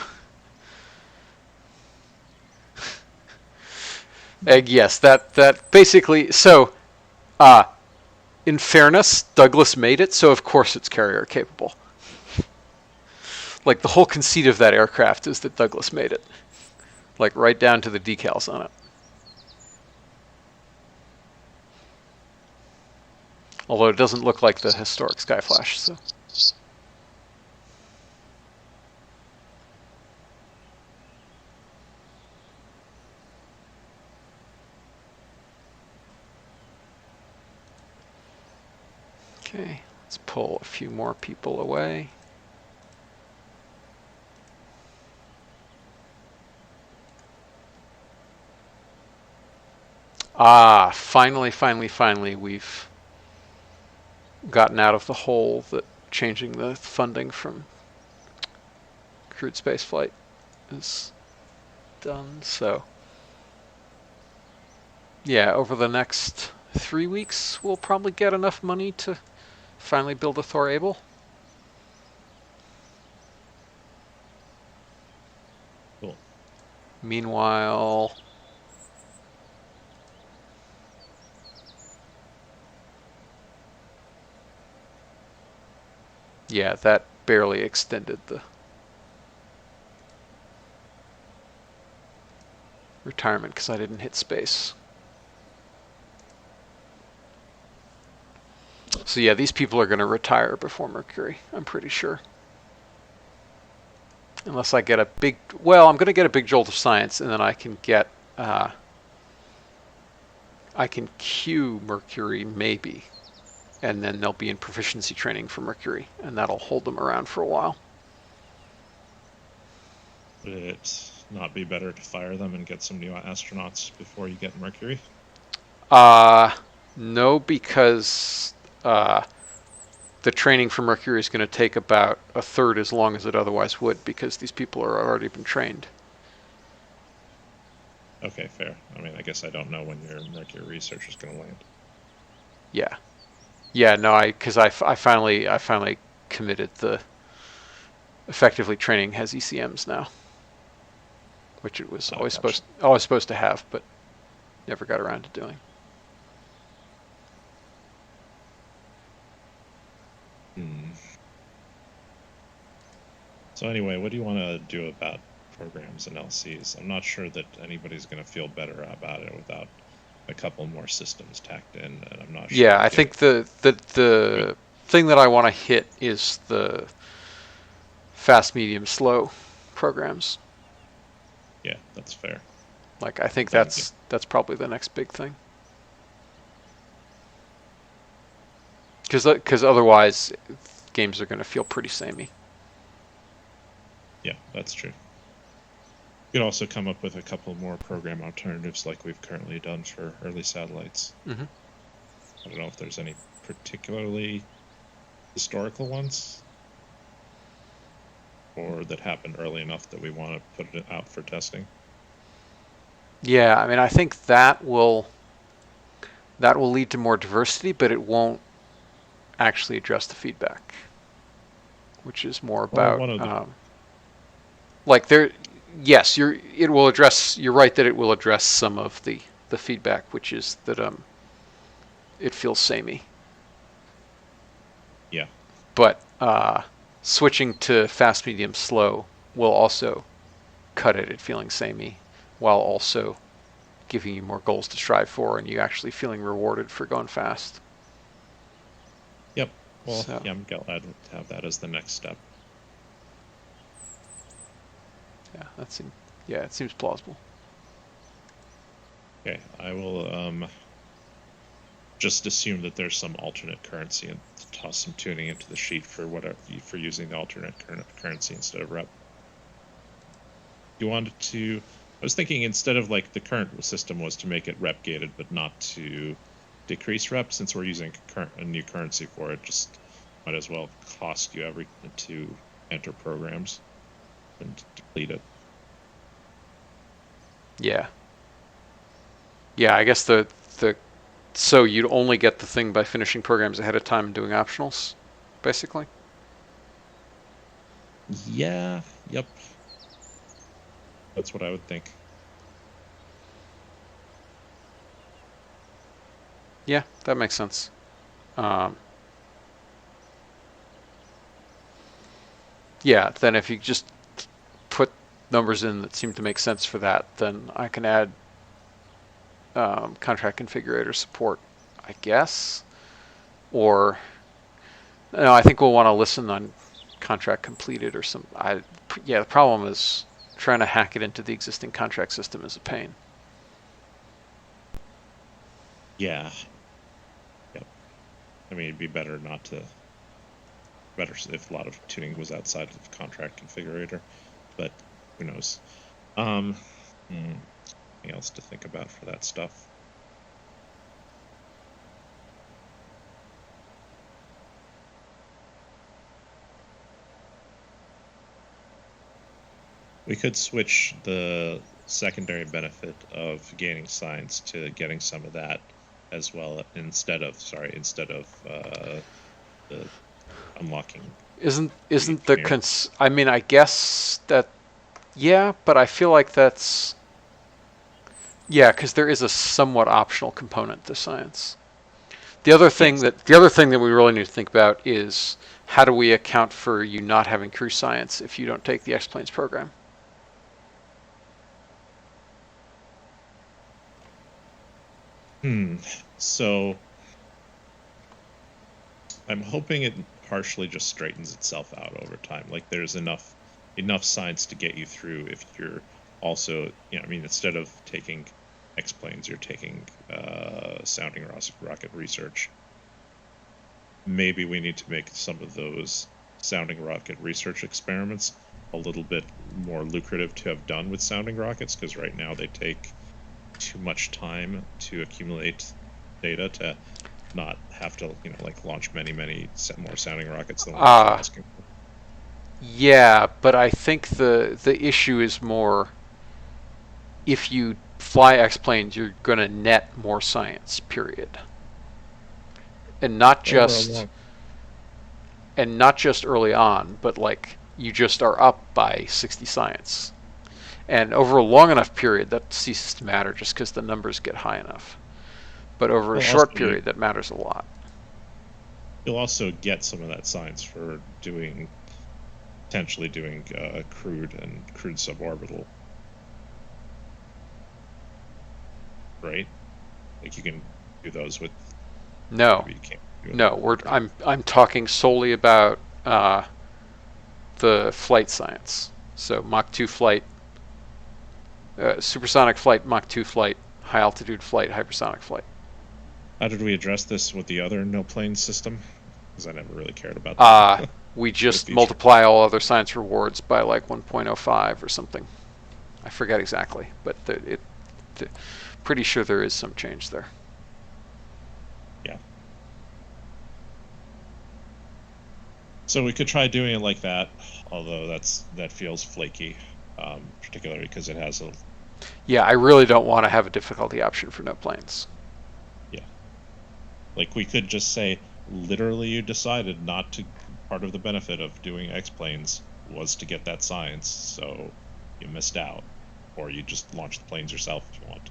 S1: Yes, that basically, so, in fairness, Douglas made it, so of course it's carrier capable. Like, the whole conceit of that aircraft is that Douglas made it. Like, right down to the decals on it. Although it doesn't look like the historic Skyflash, so. Okay, let's pull a few more people away. Finally, we've gotten out of the hole that changing the funding from crewed spaceflight is done. So, yeah, over the next 3 weeks, we'll probably get enough money to finally build a Thor Able.
S2: Cool.
S1: Meanwhile, yeah, that barely extended the retirement because I didn't hit space. So yeah, these people are going to retire before Mercury, I'm pretty sure. Unless I get a big, well, I'm going to get a big jolt of science, and then I can get, I can cue Mercury maybe, and then they'll be in proficiency training for Mercury, and that'll hold them around for a while.
S2: Would it not be better to fire them and get some new astronauts before you get Mercury?
S1: No, because the training for Mercury is going to take about a third as long as it otherwise would, because these people are already been trained.
S2: Okay, fair. I mean, I guess I don't know when your Mercury research is going to land.
S1: Yeah, yeah. No, because I finally committed the effectively training has ECMs now, which it was always supposed to have, but never got around to doing.
S2: So anyway, what do you want to do about programs and LCs? I'm not sure that anybody's going to feel better about it without a couple more systems tacked in, and I'm not sure.
S1: Yeah, I think the thing that I want to hit is the fast, medium, slow programs.
S2: Yeah, that's fair.
S1: Like, I think that's probably the next big thing. Because otherwise, games are going to feel pretty samey.
S2: Yeah, that's true. You could also come up with a couple more program alternatives like we've currently done for early satellites.
S1: Mm-hmm.
S2: I don't know if there's any particularly historical ones or that happened early enough that we want to put it out for testing.
S1: Yeah, I mean, I think that will lead to more diversity, but it won't actually address the feedback, which is more
S2: Well,
S1: about
S2: one of the
S1: like there. Yes, it will address. You're right that it will address some of the feedback, which is that it feels samey.
S2: yeah,
S1: But switching to fast, medium, slow will also cut it at feeling samey, while also giving you more goals to strive for, and you actually feeling rewarded for going fast.
S2: yep. Well,
S1: So
S2: yeah, I'm glad to have that as the next step.
S1: yeah, it seems plausible.
S2: Okay, I will just assume that there's some alternate currency and toss some tuning into the sheet for whatever for using the alternate currency instead of rep. You wanted to. I was thinking instead of like the current system was to make it rep gated, but not to decrease rep. Since we're using a new currency for it, just might as well cost you every to enter programs and deplete it.
S1: Yeah, yeah. I guess the so you'd only get the thing by finishing programs ahead of time and doing optionals, basically.
S2: Yeah. Yep. That's what I would think.
S1: Yeah, that makes sense. Um, yeah, then if you just put numbers in that seem to make sense for that, then I can add contract configurator support, I guess. Or no, I think we'll want to listen on contract completed or some. Yeah, the problem is trying to hack it into the existing contract system is a pain.
S2: Yeah. Yep. I mean, it'd be better not to. Better if a lot of tuning was outside of the contract configurator, but who knows? Anything else to think about for that stuff? We could switch the secondary benefit of gaining science to getting some of that as well instead of the unlocking the
S1: Isn't the
S2: engineer.
S1: I mean, I guess that yeah, but I feel like that's yeah, because there is a somewhat optional component to science.
S2: Yes.
S1: The other thing that we really need to think about is how do we account for you not having crew science if you don't take the X Planes program?
S2: So I'm hoping it partially just straightens itself out over time. Like there's enough science to get you through if you're also, I mean, instead of taking X planes, you're taking sounding rocket research. Maybe we need to make some of those sounding rocket research experiments a little bit more lucrative to have done with sounding rockets, because right now they take too much time to accumulate data to not have to, like launch many more sounding rockets than we're actually
S1: Uh,
S2: asking for.
S1: yeah, but I think the issue is more if you fly X Planes, you're going to net more science, period. And not
S2: Over a
S1: just
S2: long,
S1: and not just early on, but like you just are up by 60 science. And over a long enough period, that ceases to matter just because the numbers get high enough. But over a
S2: well, also
S1: short period, that matters a lot.
S2: you'll also get some of that science for potentially doing crude and crude suborbital, right? Like you can do those with,
S1: No,
S2: maybe you can't do it
S1: no,
S2: with
S1: we're
S2: crude.
S1: I'm talking solely about the flight science. So Mach 2 flight, supersonic flight, Mach 2 flight, high altitude flight, hypersonic flight.
S2: How did we address this with the other no plane system? because I never really cared about
S1: Uh,
S2: the
S1: we
S2: the
S1: just
S2: feature.
S1: multiply all other science rewards by like 1.05 or something. I forget exactly, but pretty sure there is some change there.
S2: Yeah. So we could try doing it like that, although that feels flaky, particularly because it has a
S1: Yeah, I really don't want to have a difficulty option for no planes.
S2: yeah. Like we could just say literally you decided not to. Part of the benefit of doing X planes was to get that science, so you missed out, or you just launch the planes yourself if you want.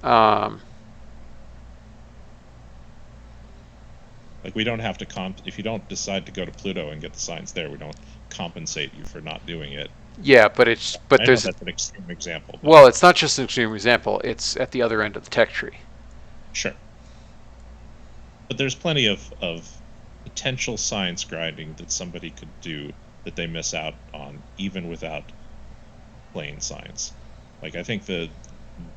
S1: Um,
S2: Like we don't have to if you don't decide to go to Pluto and get the science there, we don't compensate you for not doing it.
S1: yeah, but
S2: I know
S1: there's
S2: that's an extreme example, but
S1: well, it's not just an extreme example. It's at the other end of the tech tree.
S2: sure. But there's plenty of potential science grinding that somebody could do that they miss out on even without plain science. Like I think the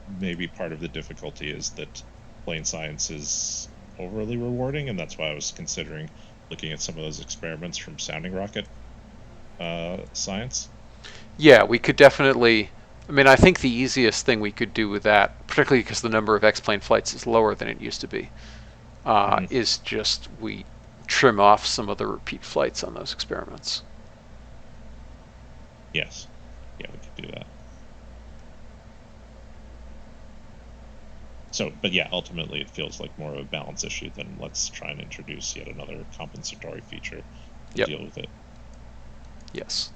S2: maybe part of the difficulty is that plain science is overly rewarding, and that's why I was considering looking at some of those experiments from Sounding Rocket science.
S1: Yeah, we could definitely. I mean, I think the easiest thing we could do with that, particularly because the number of X-plane flights is lower than it used to be,
S2: Mm-hmm.
S1: is just we trim off some of the repeat flights on those experiments.
S2: Yes, yeah, we could do that. So, but yeah, ultimately it feels like more of a balance issue than let's try and introduce yet another compensatory feature to
S1: Yep.
S2: deal with it.
S1: Yes.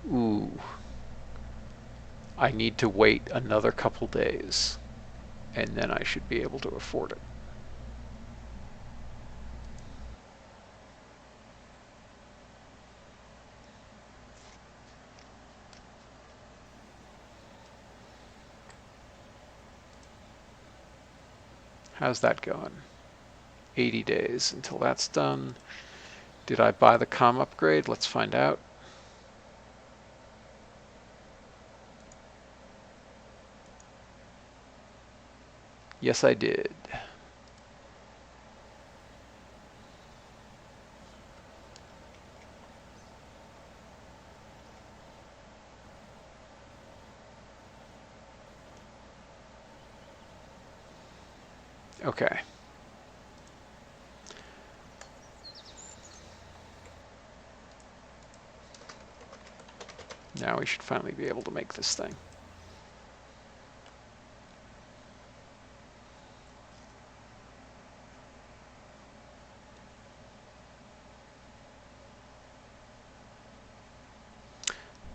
S1: Ooh. I need to wait another couple days, and then I should be able to afford it. How's that going? 80 days until that's done. Did I buy the com upgrade? Let's find out. Yes, I did. Okay. Now we should finally be able to make this thing.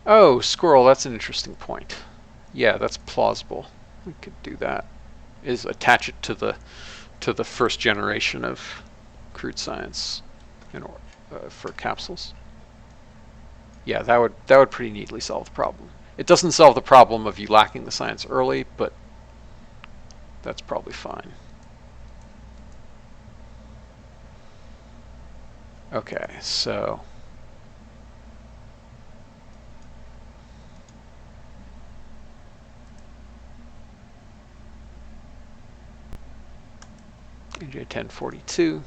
S1: Oh, squirrel, that's an interesting point. Yeah, that's plausible. We could do that. Is attach it to the first generation of crude science for capsules. Yeah, that would pretty neatly solve the problem. It doesn't solve the problem of you lacking the science early, but that's probably fine. Okay, so AJ1042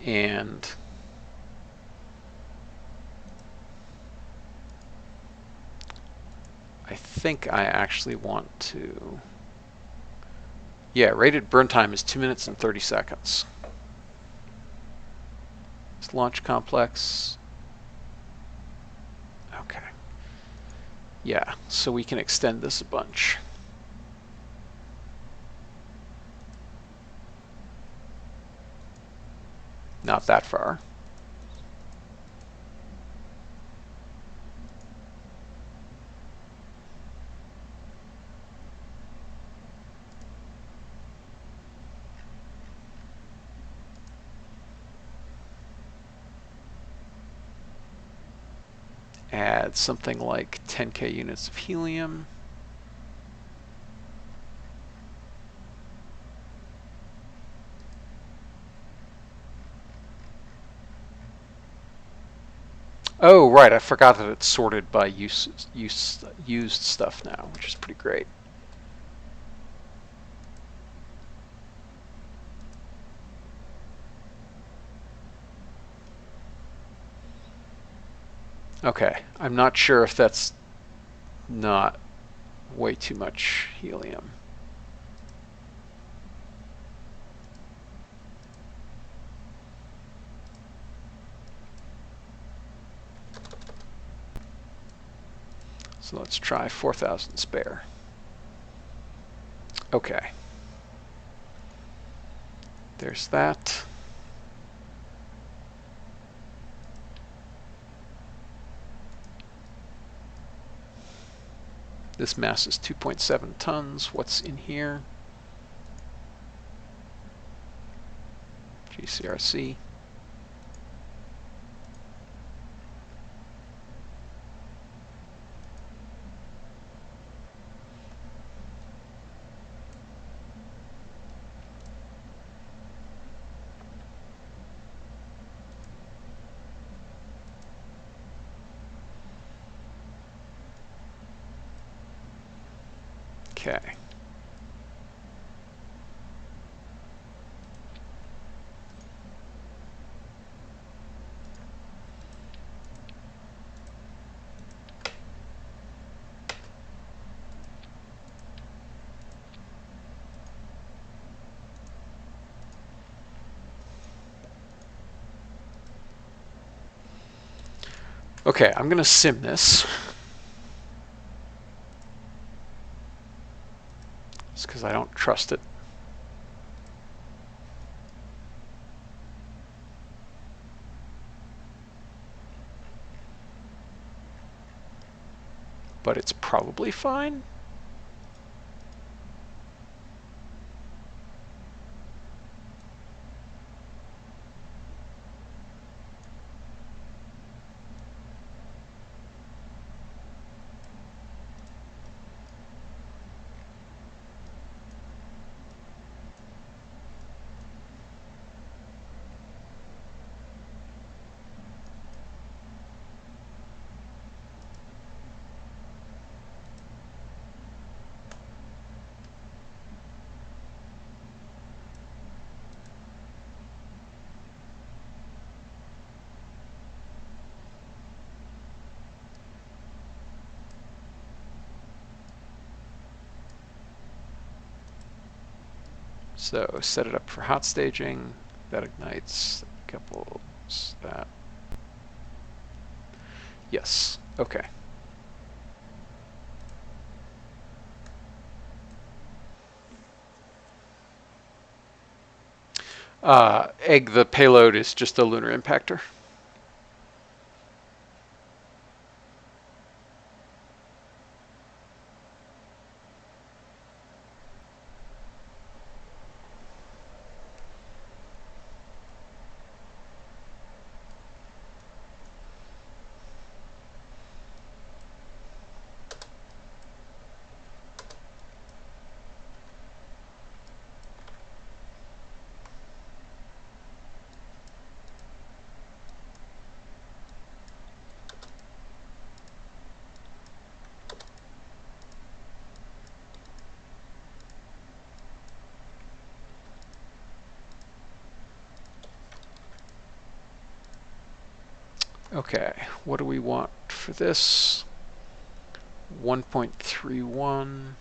S1: and I think I actually want to. Yeah, rated burn time is 2 minutes and 30 seconds. It's launch complex. Okay. Yeah, so we can extend this a bunch. Not that far. Add something like 10K units of helium. Oh, right. I forgot that it's sorted by used stuff now, which is pretty great. Okay. I'm not sure if that's not way too much helium. So let's try 4,000 spare. Okay. There's that. This mass is 2.7 tons. What's in here? GCRC. Okay. Okay, I'm going to sim this. It's because I don't trust it. But it's probably fine. So set it up for hot staging. That ignites. Couples that. Yes. Okay. Egg, the payload is just a lunar impactor. Okay, what do we want for this? 1.31.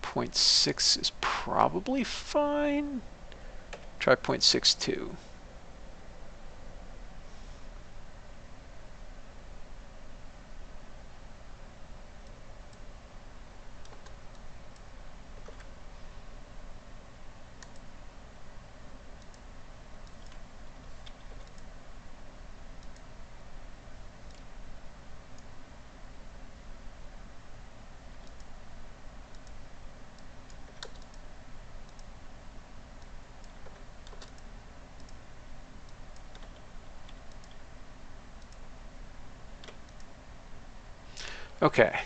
S1: 0.6 is probably fine. Try 0.62. Okay,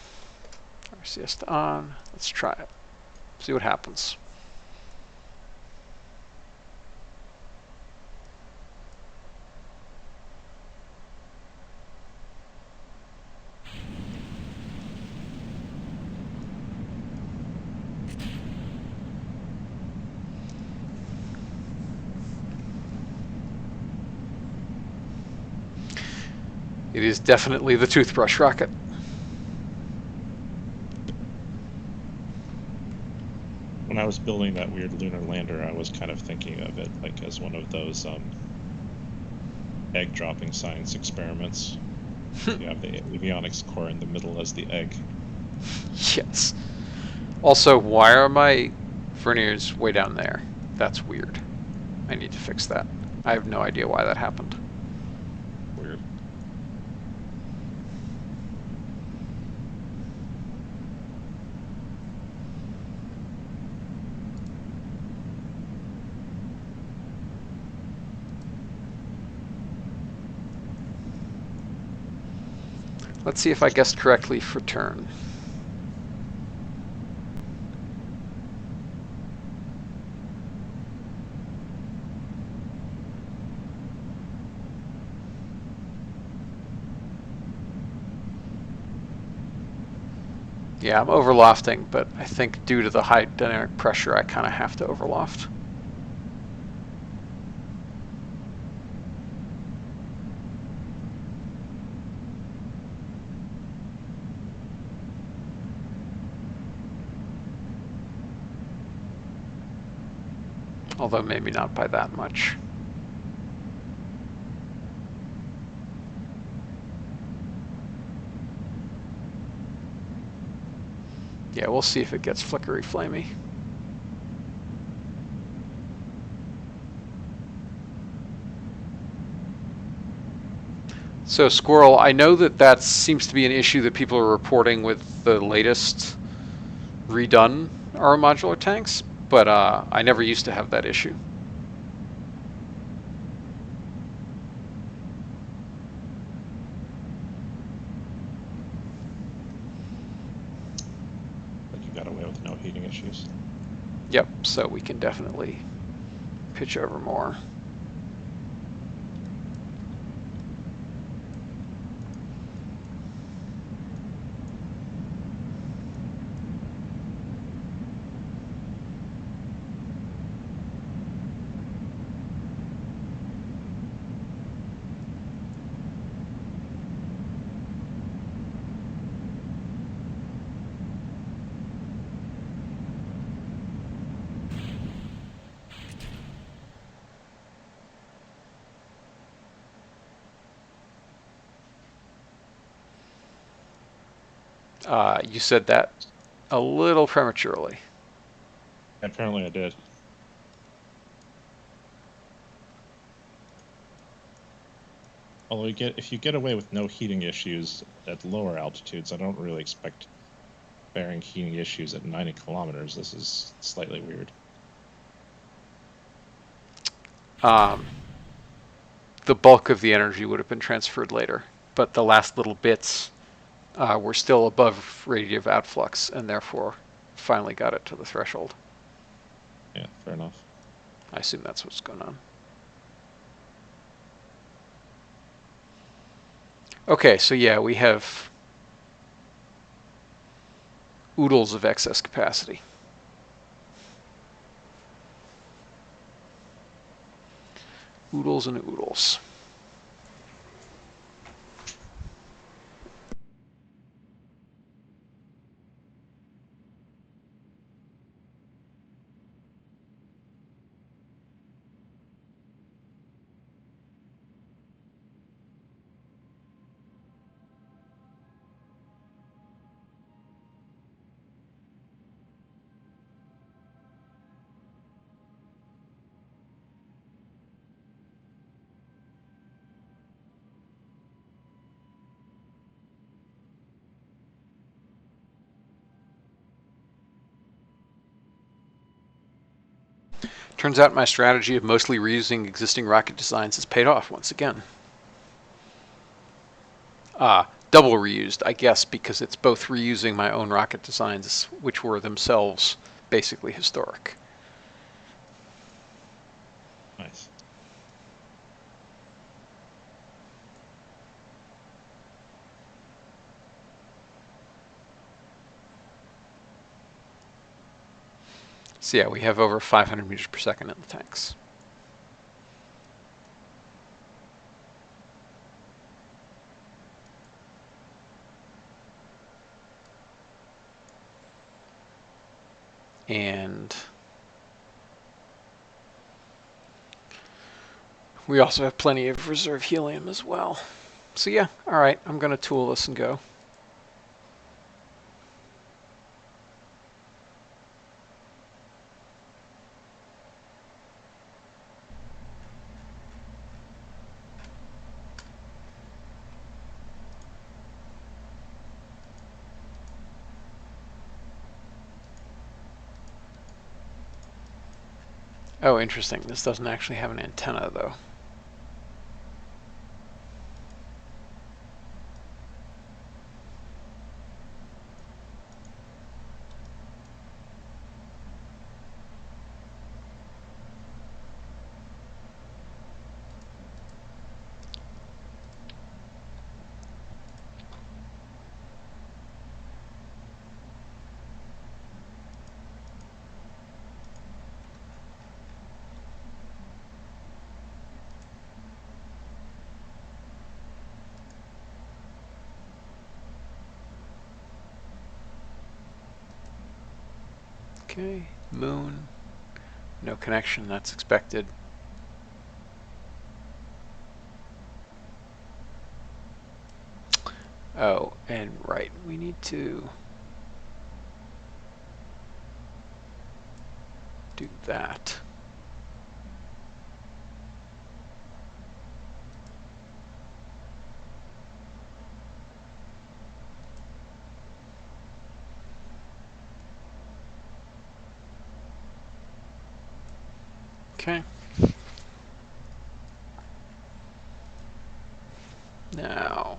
S1: RCS to on. Let's try it. See what happens. It is definitely the toothbrush rocket.
S2: When I was building that weird lunar lander, I was kind of thinking of it like as one of those egg dropping science experiments. You have the avionics core in the middle as the egg.
S1: Yes. Also, why are my verniers way down there? That's weird. I need to fix that. I have no idea why that happened.
S2: Weird.
S1: Let's see if I guessed correctly for turn. Yeah, I'm overlofting, but I think due to the high dynamic pressure, I kind of have to overloft. Although maybe not by that much. Yeah, we'll see if it gets flickery flamey. So Squirrel, I know that seems to be an issue that people are reporting with the latest redone RO modular tanks, but I never used to have that issue.
S2: But you got away with no heating issues.
S1: Yep, so we can definitely pitch over more. You said that a little prematurely.
S2: Apparently I did. Although if you get away with no heating issues at lower altitudes, I don't really expect bearing heating issues at 90 kilometers. This is slightly weird.
S1: The bulk of the energy would have been transferred later, but the last little bits were still above radiative outflux, and therefore finally got it to the threshold.
S2: Yeah, fair enough.
S1: I assume that's what's going on. Okay, so yeah, we have oodles of excess capacity. Oodles and oodles. Turns out my strategy of mostly reusing existing rocket designs has paid off once again. Double reused, I guess, because it's both reusing my own rocket designs, which were themselves basically historic.
S2: Nice.
S1: So yeah, we have over 500 meters per second in the tanks. And we also have plenty of reserve helium as well. So yeah, all right, I'm going to tool this and go. Oh, interesting. This doesn't actually have an antenna, though. Okay, moon. No connection, that's expected. Oh, and right, we need to do that. Okay. Now,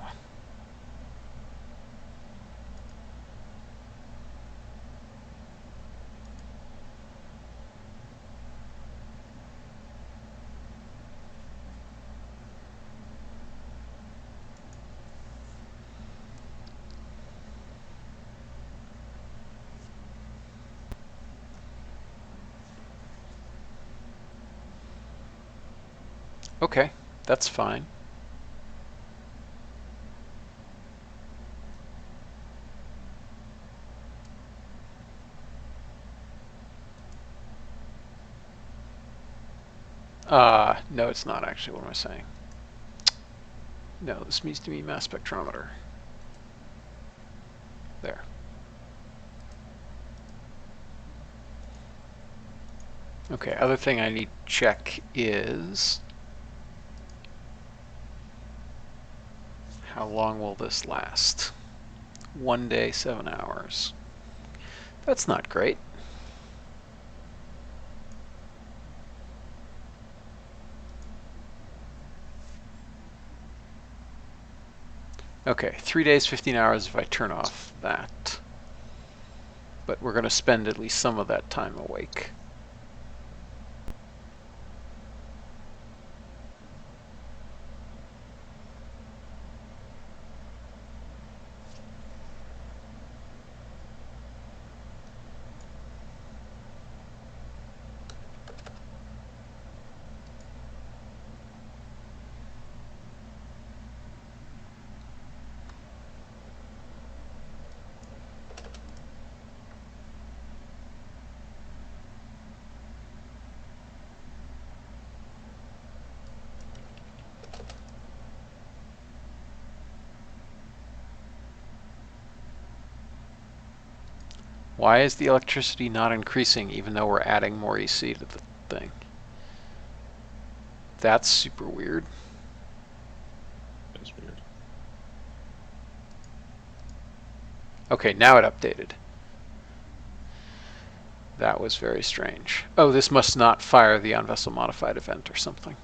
S1: okay, that's fine. No, it's not actually. What am I saying? No, this needs to be mass spectrometer. There. Okay, other thing I need to check is how long will this last? 1 day, 7 hours. That's not great. Okay, 3 days, 15 hours if I turn off that. But we're going to spend at least some of that time awake. Why is the electricity not increasing even though we're adding more EC to the thing? That's super weird.
S2: That's weird.
S1: Okay, now it updated. That was very strange. Oh, this must not fire the on-vessel modified event or something.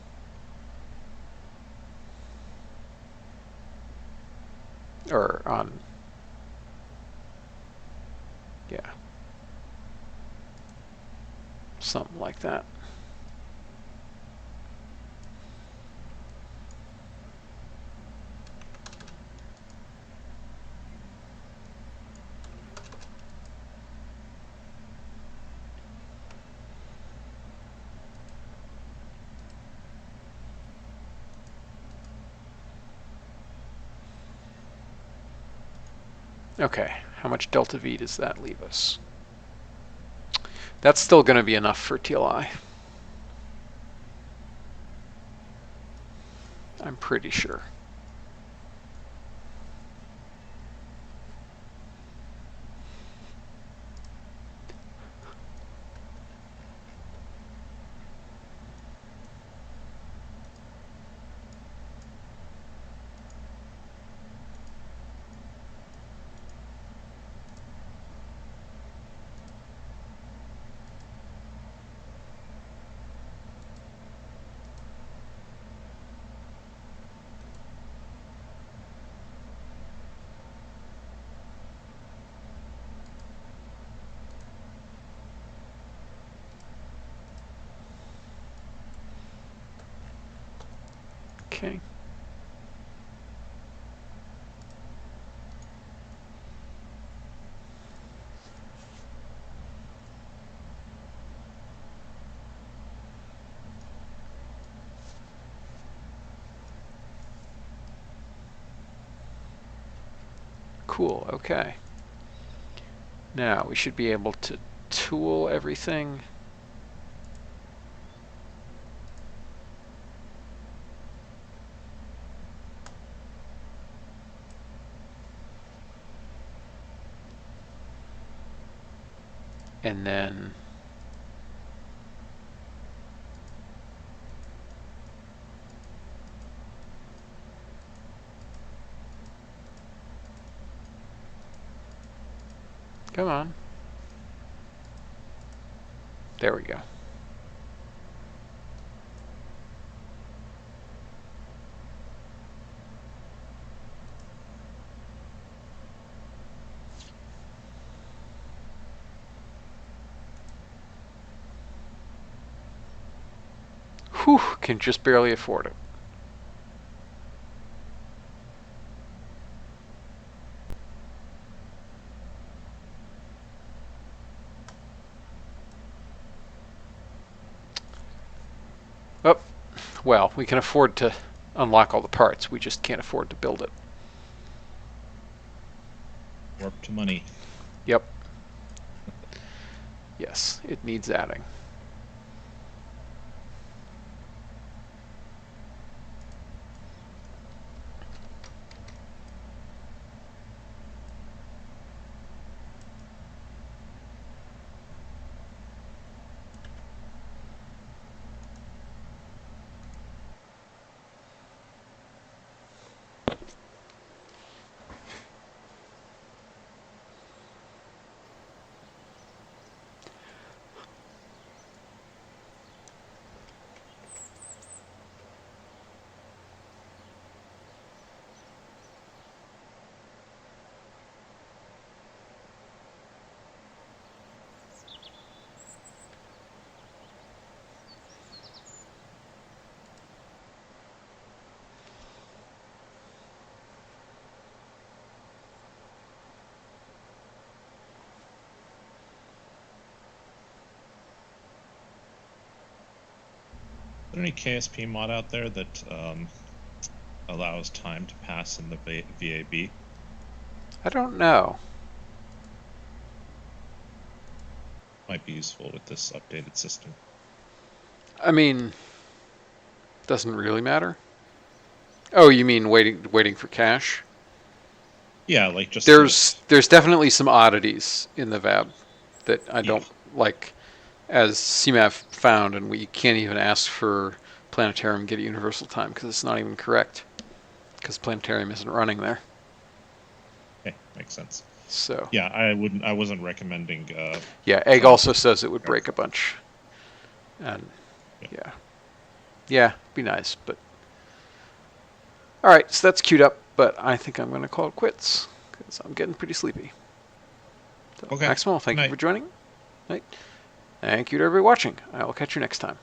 S1: Or on... yeah. Something like that. Okay, how much delta V does that leave us? That's still going to be enough for TLI. I'm pretty sure. Okay. Cool, okay. Now we should be able to tool everything. And then come on. There we go. Whew, can just barely afford it. Oh, well, we can afford to unlock all the parts. We just can't afford to build it.
S2: Warp to money.
S1: Yep. Yes, it needs adding.
S2: Is there any KSP mod out there that allows time to pass in the VAB?
S1: I don't know.
S2: Might be useful with this updated system.
S1: I mean, doesn't really matter. Oh, you mean waiting for cash?
S2: Yeah, like just
S1: There's definitely some oddities in the VAB that I
S2: yeah.
S1: don't like, as CMAF found, and we can't even ask for Planetarium get a universal time because it's not even correct, because Planetarium isn't running there.
S2: Okay, makes sense.
S1: So
S2: yeah, I wasn't recommending.
S1: Yeah, Egg also says it would break a bunch, and yeah, be nice, but all right. So that's queued up, but I think I'm going to call it quits because I'm getting pretty sleepy. So,
S2: Okay.
S1: Maximal, thank you for joining. Right. Thank you to everybody watching. I will catch you next time.